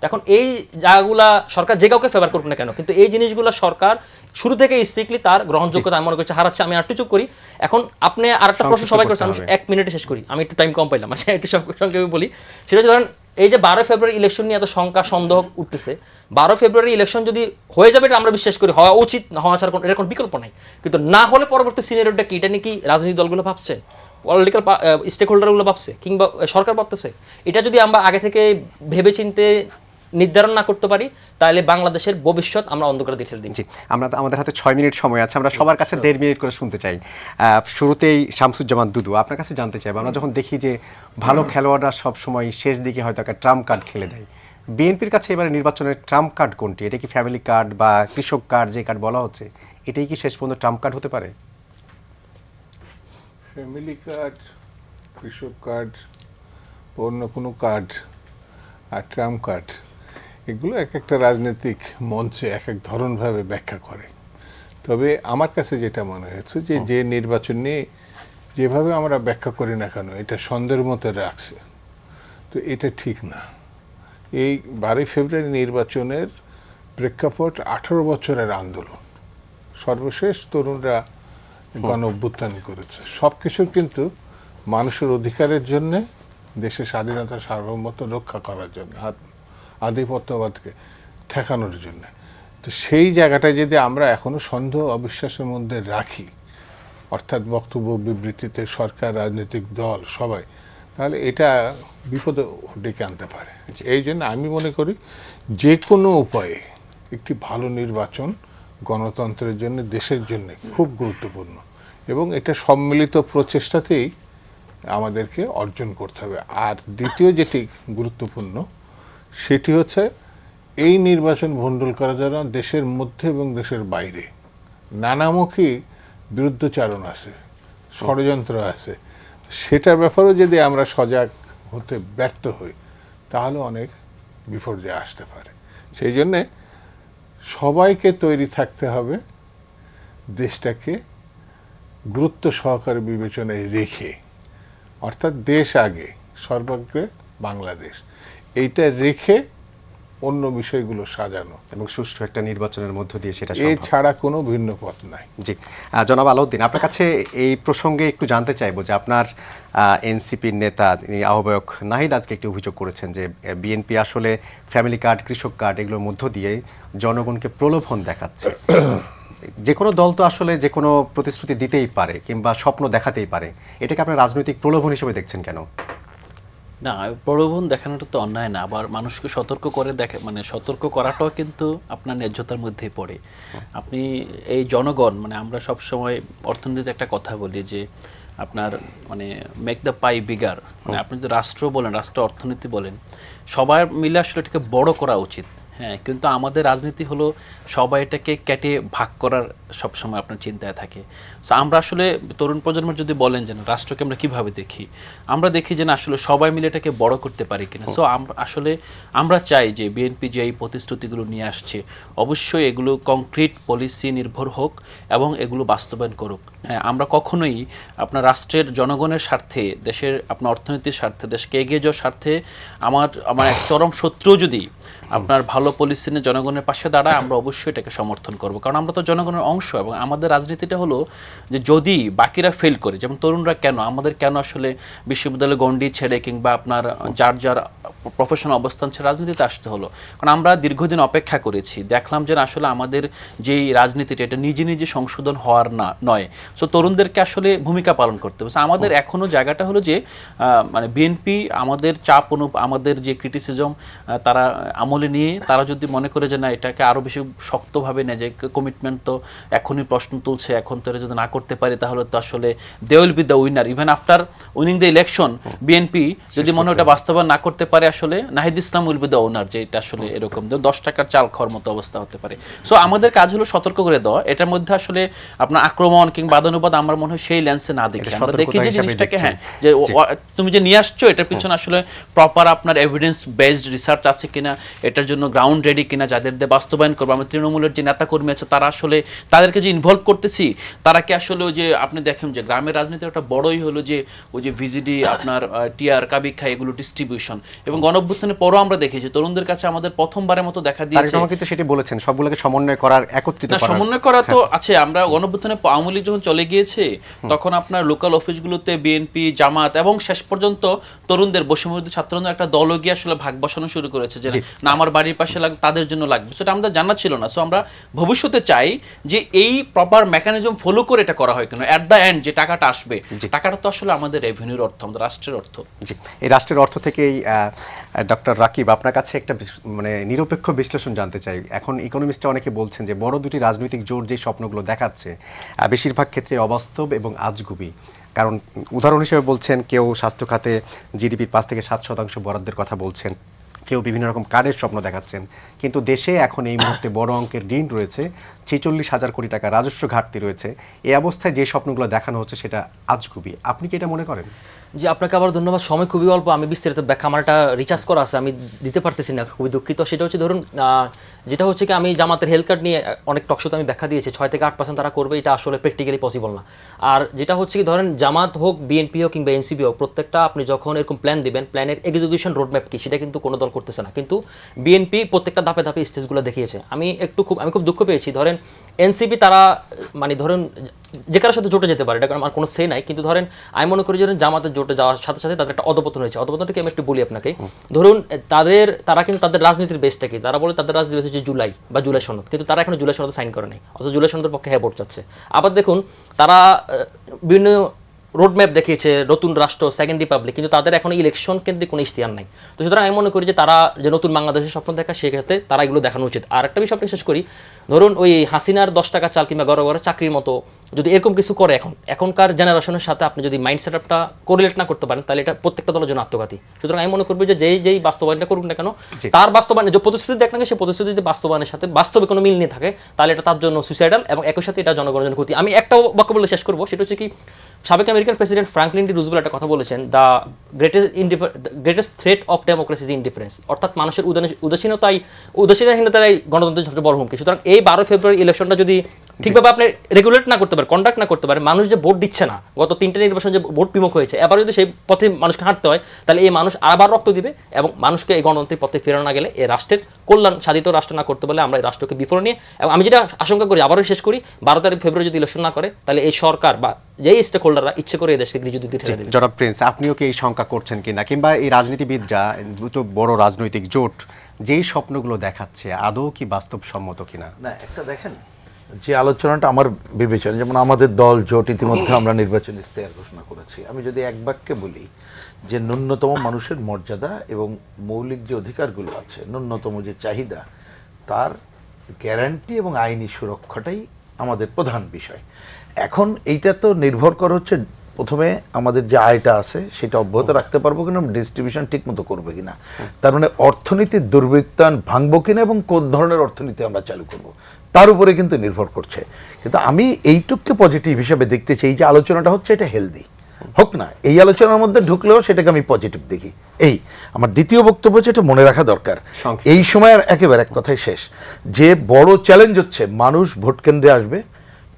এখন এই জায়গাগুলা সরকার যে কাউকে ফেভার করুক না কেন, কিন্তু এই জিনিসগুলো সরকার শুরু থেকে স্ট্রিক্টলি তার গ্রহণযোগ্যতা আমি মনে করছি হারাচ্ছে। আমি আরেকটু চুপ করি, এখন আপনি আরেকটা প্রশ্ন সবাই করছেন, আমি 1 মিনিটে শেষ করি, আমি একটু টাইম কম পাইলাম, একটু সংক্ষেপে বলি। সেটা হচ্ছে ধরেন এই যে 12 ফেব্রুয়ারি ইলেকশন নিয়ে এত শঙ্কা সন্দেহ উঠতেছে, 12 ফেব্রুয়ারি ইলেকশন যদি হয়ে যাবে এটা আমরা বিশ্বাস করি, হওয়া উচিত, হওয়া ছাড়া এর কোনো বিকল্প নাই, কিন্তু না হলে পরবর্তী সিনারিওটা কি, এটা নিয়ে কি রাজনৈতিক দলগুলো ভাবছে, পলিটিক্যাল স্টেক হোল্ডারগুলো ভাবছে, কিংবা সরকার ভাবতেছে? এটা যদি আমরা আগে থেকে ভেবেচিন্তে নির্ধারণ না করতে পারি তাহলে বাংলাদেশের ভবিষ্যৎ আমরা অন্ধকারে দেখে দিচ্ছি। আমাদের হাতে 6 মিনিট সময় আছে, আমরা সবার কাছে 1.5 মিনিট করে শুনতে চাই। শুরুতেই শামসুজ্জামান দুদু, আপনার কাছে জানতে চাই, আমরা যখন দেখি যে ভালো খেলোয়াড়রা সব সময় শেষ দিকে হয়তো একটা ট্রাম্প কার্ড খেলে দেয়, বিএনপির কাছে এবারে নির্বাচনের ট্রাম্প কার্ড কোনটি? এটা কি ফ্যামিলি কার্ড বা কৃষক কার্ড, যে কার্ড বলা হচ্ছে এটাই কি শেষ পর্যন্ত ট্রাম্প কার্ড হতে পারে? ফ্যামিলি কার্ড, কৃষক কার্ড, অন্য কোনো কার্ড আর ট্রাম্প কার্ড, এগুলো এক একটা রাজনৈতিক মঞ্চে এক এক ধরনভাবে ব্যাখ্যা করে। তবে আমার কাছে যেটা মনে হচ্ছে যে নির্বাচন নিয়ে যেভাবে আমরা ব্যাখ্যা করি না কেন এটা সন্দেহের মতো রাখছে, তো এটা ঠিক না। এই 12 ফেব্রুয়ারি নির্বাচনের প্রেক্ষাপট 18 বছরের আন্দোলন, সর্বশেষ তরুণরা গণ অভ্যুত্থান করেছে, সব কিছু কিন্তু মানুষের অধিকারের জন্যে, দেশের স্বাধীনতার সার্বভৌমত্ব রক্ষা করার জন্য, আধিপত্যবাদকে ঠেকানোর জন্য। তো সেই জায়গাটায় যদি আমরা এখনো সন্দেহ অবিশ্বাসের মধ্যে রাখি, অর্থাৎ বক্তব্য বিবৃতিতে সরকার, রাজনৈতিক দল সবাই, তাহলে এটা বিপদ ডেকে আনতে পারে। এই জন্য আমি মনে করি যে কোনো উপায়ে একটি ভালো নির্বাচন গণতন্ত্রের জন্য, দেশের জন্য খুব গুরুত্বপূর্ণ, এবং এটা সম্মিলিত প্রচেষ্টাতেই আমাদেরকে অর্জন করতে হবে। আর দ্বিতীয় যেটি গুরুত্বপূর্ণ সেটি হচ্ছে এই নির্বাচন ভণ্ডুল করার জন্য দেশের মধ্যে এবং দেশের বাইরে নানামুখী বিরুদ্ধচারণ আছে, ষড়যন্ত্র আছে, সেটার ব্যাপারেও যদি আমরা সজাগ হতে ব্যর্থ হই তাহলে অনেক বিপর্যয় আসতে পারে। সেই জন্যে সবাইকে তৈরি থাকতে হবে দেশটাকে গুরুত্ব সহকারে বিবেচনায় রেখে, অর্থাৎ দেশ আগে, সর্বাগ্রে বাংলাদেশ, এইটা রেখে অন্য বিষয়গুলো সাজানো এবং সুষ্ঠু একটা নির্বাচনের মধ্য দিয়ে সেটা এই ছাড়া কোনো ভিন্ন পথ নাই। জি, জনাব আলাউদ্দিন, আপনার কাছে এই প্রসঙ্গে একটু জানতে চাইবো যে আপনার এনসিপির নেতা, তিনি আহ্বায়ক নাহিদ আজকে একটি অভিযোগ করেছেন যে বিএনপি আসলে ফ্যামিলি কার্ড, কৃষক কার্ড এগুলোর মধ্য দিয়ে জনগণকে প্রলোভন দেখাচ্ছে। যে কোনো দল তো আসলে যে কোনো প্রতিশ্রুতি দিতেই পারে কিংবা স্বপ্ন দেখাতেই পারে, এটাকে আপনার রাজনৈতিক প্রলোভন হিসেবে দেখছেন কেন? না, প্রলোভন দেখানোটা তো অন্যায় না, আবার মানুষকে সতর্ক করে দেখে, মানে সতর্ক করাটাও কিন্তু আপনার ন্যায্যতার মধ্যেই পড়ে। আপনি এই জনগণ, মানে আমরা সব সময় অর্থনীতিতে একটা কথা বলি যে আপনার মানে মেক দ্য পাই বিগার, মানে আপনি যদি রাষ্ট্র বলেন, রাষ্ট্র অর্থনীতি বলেন, সবার মিলে আসলে এটাকে বড় করা উচিত। হ্যাঁ, কিন্তু আমাদের রাজনীতি হলো সবাই এটাকে কেটে ভাগ করার সবসময় আপনার চিন্তায় থাকে। সো আমরা আসলে তরুণ প্রজন্মের যদি বলেন যে রাষ্ট্রকে আমরা কিভাবে দেখি, আমরা দেখি যে না আসলে সবাই মিলে এটাকে বড় করতে পারি কিনা। সো আমরা চাই যে বিএনপি যে এই প্রতিশ্রুতিগুলো নিয়ে আসছে, অবশ্যই এগুলো কংক্রিট পলিসি নির্ভর হোক এবং এগুলো বাস্তবায়ন করুক। হ্যাঁ, আমরা কখনোই আপনার রাষ্ট্রের জনগণের স্বার্থে, দেশের আপনার অর্থনীতির স্বার্থে, দেশকে এগিয়ে যাওয়ার স্বার্থে আমার এক চরম শত্রু যদি আপনার ভালো পলিসি নিয়ে জনগণের পাশে দাঁড়ায়, আমরা অবশ্যই এটাকে সমর্থন করব, কারণ আমরা তো জনগণের অংশ। এবং আমাদের রাজনীতিটা হলো যে যদি বাকিরা ফেল করে, যেমন তরুণরা কেন, আমাদের কেন আসলে বিশ্ববিদ্যালয় গণ্ডি ছেড়ে কিংবা আপনার যার প্রফেশনাল অবস্থান ছেড়ে রাজনীতিতে আসতে হলো, কারণ আমরা দীর্ঘদিন অপেক্ষা করেছি, দেখলাম যে আসলে আমাদের যেই রাজনীতিটা এটা নিজে নিজে সংশোধন হওয়ার নয়। সো তরুণদেরকে আসলে ভূমিকা পালন করতে হবে। আমাদের এখনো জায়গাটা হলো যে মানে বিএনপি আমাদের আমাদের যে ক্রিটিসিজম তারা আমলে নিয়ে তারা যদি মনে করে যে না এটাকে আরো বেশি শক্তভাবে নেয়, যে কমিটমেন্ট তো এখনই প্রশ্ন তুলছে, এখন তো যদি না করতে পারে তাহলে তো আসলে they will be the winner even after winning the election. BNP যদি মনে ওটা বাস্তবায়ন না করতে পারে, আসলে Nahid Islam will be the owner, যে এটা আসলে এরকম 10 টাকার চাল খাওয়ার মতো অবস্থা হতে পারে। সো আমাদের কাজ হলো সতর্ক করে দেওয়া, এটার মধ্যে আসলে আপনার আক্রমণ কিংবা বাদানুবাদ আমরা মনে হয় সেই লেন্সে না দেখি, আমরা দেখি যে জিনিসটাকে হ্যাঁ যে তুমি যে নিয়ে আসছো এটার পিছনে আসলে প্রপার আপনার এভিডেন্স বেসড রিসার্চ আছে কিনা, এটার জন্য গ্রাউন্ড রেডি কিনা, যাদের দিয়ে বাস্তবায়ন করবো। আমরা তৃণমূলের যে নেতাকর্মী আছে তারা আসলে তাদেরকে যে ইনভলভ করতেছি, তারা কি আসলে ওই যে আপনি দেখেন যে গ্রামের রাজনীতির একটা বড়ই হলো যে ওই যে ভিজিডি আপনার টিআর কাবিখা এগুলো ডিস্ট্রিবিউশন, এবং গণঅভ্যুত্থানের পরও আমরা দেখেছি তরুণদের কাছে আমাদের প্রথমবারের মতো দেখা দিয়েছে। কিন্তু সেটি বলেছেন সবগুলোকে সমন্বয় করার, একত্রিত করার। সমন্বয় করা তো আছে। আমরা গণঅভ্যুত্থানে আওয়ামী লীগ যখন চলে গিয়েছে তখন আপনার লোকাল অফিসগুলোতে বিএনপি, জামাত এবং শেষ পর্যন্ত তরুণদের বৈষম্যবিরোধী ছাত্রদের একটা দল গিয়ে আসলে ভাগ বসানো শুরু করেছে যে না আমার বাড়ির পাশে তাদের জন্য লাগবে, সেটা আমাদের জানা ছিল না। সো আমরা ভবিষ্যতে চাই যে এই প্রপার মেকানিজম ফলো করে এটা করা হয় কেন, এট দ্য এন্ড যে টাকাটা আসবে, টাকাটা তো আসলে আমাদের রেভিনিউর অর্থ, আমাদের রাষ্ট্রের অর্থ। জি, এই রাষ্ট্রের অর্থ থেকেই ডক্টর রাকিব আপনার কাছে একটা মানে নিরপেক্ষ বিশ্লেষণ জানতে চাই। এখন ইকোনমিস্টরা অনেকে বলছেন যে বড় দুটি রাজনৈতিক জোট যে স্বপ্নগুলো দেখাচ্ছে বেশিরভাগ ক্ষেত্রে অবাস্তব এবং আজগুবি। কারণ উদাহরণ হিসেবে বলছেন, কেউ স্বাস্থ্য খাতে জিডিপির 5 থেকে 7% বরাদ্দের কথা বলছেন, কেউ বিভিন্ন রকম কার্ডের স্বপ্ন দেখাচ্ছেন, কিন্তু দেশে এখন এই মুহূর্তে বড় অঙ্কের ঋণ রয়েছে, 46,000 কোটি টাকা রাজস্ব ঘাটতি রয়েছে। এই অবস্থায় যে স্বপ্নগুলো দেখানো হচ্ছে সেটা আজগুবি। আপনি কি এটা মনে করেন? জি, আপনাকে আবার ধন্যবাদ। সময় খুবই অল্প, আমি বিস্তারিত ব্যাখ্যা আমার একটা রিচার্জ করা আছে, আমি দিতে পারতেছি না, খুবই দুঃখিত। সেটা হচ্ছে ধরুন যেটা হচ্ছে কি, আমি জামাতের হেলথ কার্ড নিয়ে অনেক টকশোতে আমি ব্যাখ্যা দিয়েছি, 6 থেকে 8% তারা করবে, এটা আসলে প্র্যাকটিক্যালি পসিবল না। আর যেটা হচ্ছে কি, ধরেন জামাত হোক, বিএনপি হোক কিংবা এনসিপি হোক, প্রত্যেকটা আপনি যখন এরকম প্ল্যান দিবেন, প্ল্যানের এক্সিকিউশন রোডম্যাপ কি সেটা কিন্তু কোনো দল করতেছে না, কিন্তু বিএনপি প্রত্যেকটা ধাপে ধাপে স্টেজগুলো দেখিয়েছে। আমি খুব দুঃখ পেয়েছি। ধরেন এনসিপি তারা মানে ধরেন যে কারোর সাথে জোটে যেতে পারে, এটা আমার কোনো সে নাই, কিন্তু ধরেন আমি মনে করি ধরেন জামাতের জোটে যাওয়ার সাথে সাথে তাদের একটা অধপতন হয়েছে। অধপতনটাকে আমি একটু বলি আপনাকে। ধরুন তারা কিন্তু তাদের রাজনীতির বেসটা কি, তারা বলে তাদের রাজনীতির বেস হচ্ছে জুলাই বা জুলাই সনদ, কিন্তু তারা এখন জুলাই সনদে সাইন করে নাই, অথচ জুলাই সনদের পক্ষে হ্যাঁ ভোট চাচ্ছে। আবার দেখুন তারা বিভিন্ন রোডম্যাপ দেখিয়েছে, নতুন রাষ্ট্র, সেকেন্ড রিপাবলিক, কিন্তু তাদের এখন ইলেকশন কেন্দ্রিক কোনো ইশতেহার নাই। তো সুতরাং আমি মনে করি যে তারা যে নতুন বাংলাদেশের স্বপ্ন দেখা, সেক্ষেত্রে তারা এগুলো দেখানো উচিত। আর একটা বিষয় আপনি শেষ করি, ধরুন ওই হাসিনার 10 টাকা চাল কিংবা ঘরে ঘরে চাকরির মতো যদি এরকম কিছু করে এখনকার জেনারেশনের সাথে আপনি যদি মাইন্ড সেট আপটা কোরিলেট না করতে পারেন, তাহলে এটা প্রত্যেকটা দলের জন্য আত্মঘাতী। সুতরাং আমি মনে করবো যে যেই বাস্তবায়নটা করুন না কেন, তার বাস্তবায়নে যে প্রতিশ্রুতি দেখ না, সেই প্রতিশ্রুতি যদি বাস্তবায়নের সাথে বাস্তবে কোনো মিল নিয়ে থাকে, তাহলে এটা তার জন্য সুইসাইডাল এবং একই সাথে এটা জনগণের জন্য ক্ষতি। আমি একটা বক্তব্য বলে শেষ করবো, সেটা হচ্ছে কি, সাবেক American president Franklin D Roosevelt একটা কথা বলেছেন, the greatest threat of democracy is indifference, অর্থাৎ মানুষের উদাসীনতাই গণতন্ত্রের সবচেয়ে বড় হুমকি। সুতরাং এই 12 ফেব্রুয়ারি ইলেকশনটা যদি ঠিকভাবে আপনি রেগুলেট না করতে পারে, কন্ডাক্ট না করতে পারে, মানুষ যে ভোট দিচ্ছে না, গত 3টা নির্বাচন যে ভোট বিমুখ হয়েছে, এবার যদি সেই পথে মানুষকে হাঁটতে হয়, তাহলে এই মানুষ আবার রক্ত দিবে এবং মানুষকে এই গণতন্ত্রের পথে ফেরানো না গেলে, এই রাষ্ট্রের কল্যাণ সাধিত রাষ্ট্র না করতে পারলে আমরা এই রাষ্ট্রকে বিফলে নিয়ে, এবং আমি যেটা আশঙ্কা করি, আবারও শেষ করি, 12 ফেব্রুয়ারি যদি ইলেকশন না করে, তাহলে এই সরকার বা যেই স্টেক হোল্ডাররা ইচ্ছে করে এই দেশকে গৃহযুদ্ধে ঠেলে দেবে। জনাব প্রিন্স, আপনিও কি এই শঙ্কা করছেন কিনা, কিংবা এই রাজনীতিবিদরা দুটো বড় রাজনৈতিক জোট যেই স্বপ্নগুলো দেখাচ্ছে আদৌ কি বাস্তবসম্মত কিনা? না, একটা দেখেন, যে আলোচনাটা আমার বিবেচনা, যেমন আমাদের দল জোট ইতিমধ্যে আমরা নির্বাচন ইশতেহার ঘোষণা করেছি, আমি যদি এক বাক্যে বলি যে ন্যূনতম মানুষের মর্যাদা এবং মৌলিক যে অধিকারগুলো আছে, ন্যূনতম যে চাহিদা, তার গ্যারান্টি এবং আইনি সুরক্ষাটাই আমাদের প্রধান বিষয়। এখন এইটা তো নির্ভর করে হচ্ছে প্রথমে আমাদের যে আয়টা আছে সেটা অব্যাহত রাখতে পারবো কিনা, ডিস্ট্রিবিউশন ঠিক মতো করবে কিনা, তার মানে অর্থনীতির দুর্বৃত্তায়ন ভাঙবো কিনা এবং কোন ধরনের অর্থনীতি আমরা চালু করব, তার উপরে কিন্তু নির্ভর করছে। কিন্তু আমি এইটুককে পজিটিভ হিসাবে দেখতে চাই, যে আলোচনাটা হচ্ছে এটা হেলদি হোক না, এই আলোচনার মধ্যে ঢুকলেও সেটাকে আমি পজিটিভ দেখি। এই আমার দ্বিতীয় বক্তব্য, যেটা মনে রাখা দরকার এই সময়, আর একেবারে এক কথায় শেষ, যে বড় চ্যালেঞ্জ হচ্ছে মানুষ ভোট কেন্দ্রে আসবে,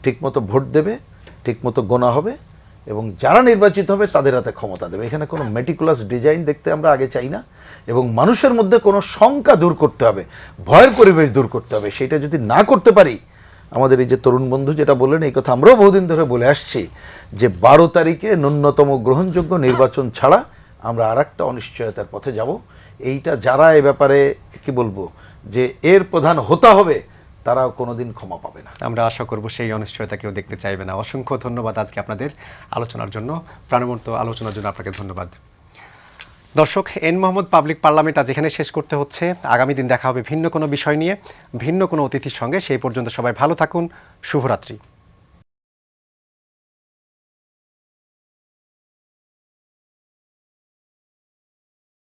ঠিকমতো ভোট দেবে, ঠিকমতো গোনা হবে, এবং যারা নির্বাচিত হবে তাদের হাতে ক্ষমতা দেবে। এখানে কোনো মেটিকুলাস ডিজাইন দেখতে আমরা আগে চাই না, এবং মানুষের মধ্যে কোনো শঙ্কা দূর করতে হবে, ভয়ের পরিবেশ দূর করতে হবে। সেটা যদি না করতে পারি, আমাদের এই যে তরুণ বন্ধু যেটা বললেন, এই কথা আমরাও বহুদিন ধরে বলে আসছি, যে 12 তারিখে ন্যূনতম গ্রহণযোগ্য নির্বাচন ছাড়া আমরা আর একটা অনিশ্চয়তার পথে যাব। এইটা যারা এ ব্যাপারে কি বলবো যে এর প্রধান হতে হবে, তারাও কোনোদিন ক্ষমা পাবে না। আমরা আশা করব সেই অনিশ্চয়তা কেউ দেখতে চাইবে না। অসংখ্য ধন্যবাদ আজকে আপনাদের আলোচনার জন্য, প্রাণবন্ত আলোচনার জন্য আপনাকে ধন্যবাদ। দর্শক, এন মোহাম্মদ পাবলিক পার্লামেন্ট আজ এখানে শেষ করতে হচ্ছে। আগামী দিন দেখা হবে ভিন্ন কোনো বিষয় নিয়ে, ভিন্ন কোনো অতিথির সঙ্গে। সেই পর্যন্ত সবাই ভালো থাকুন। শুভরাত্রি।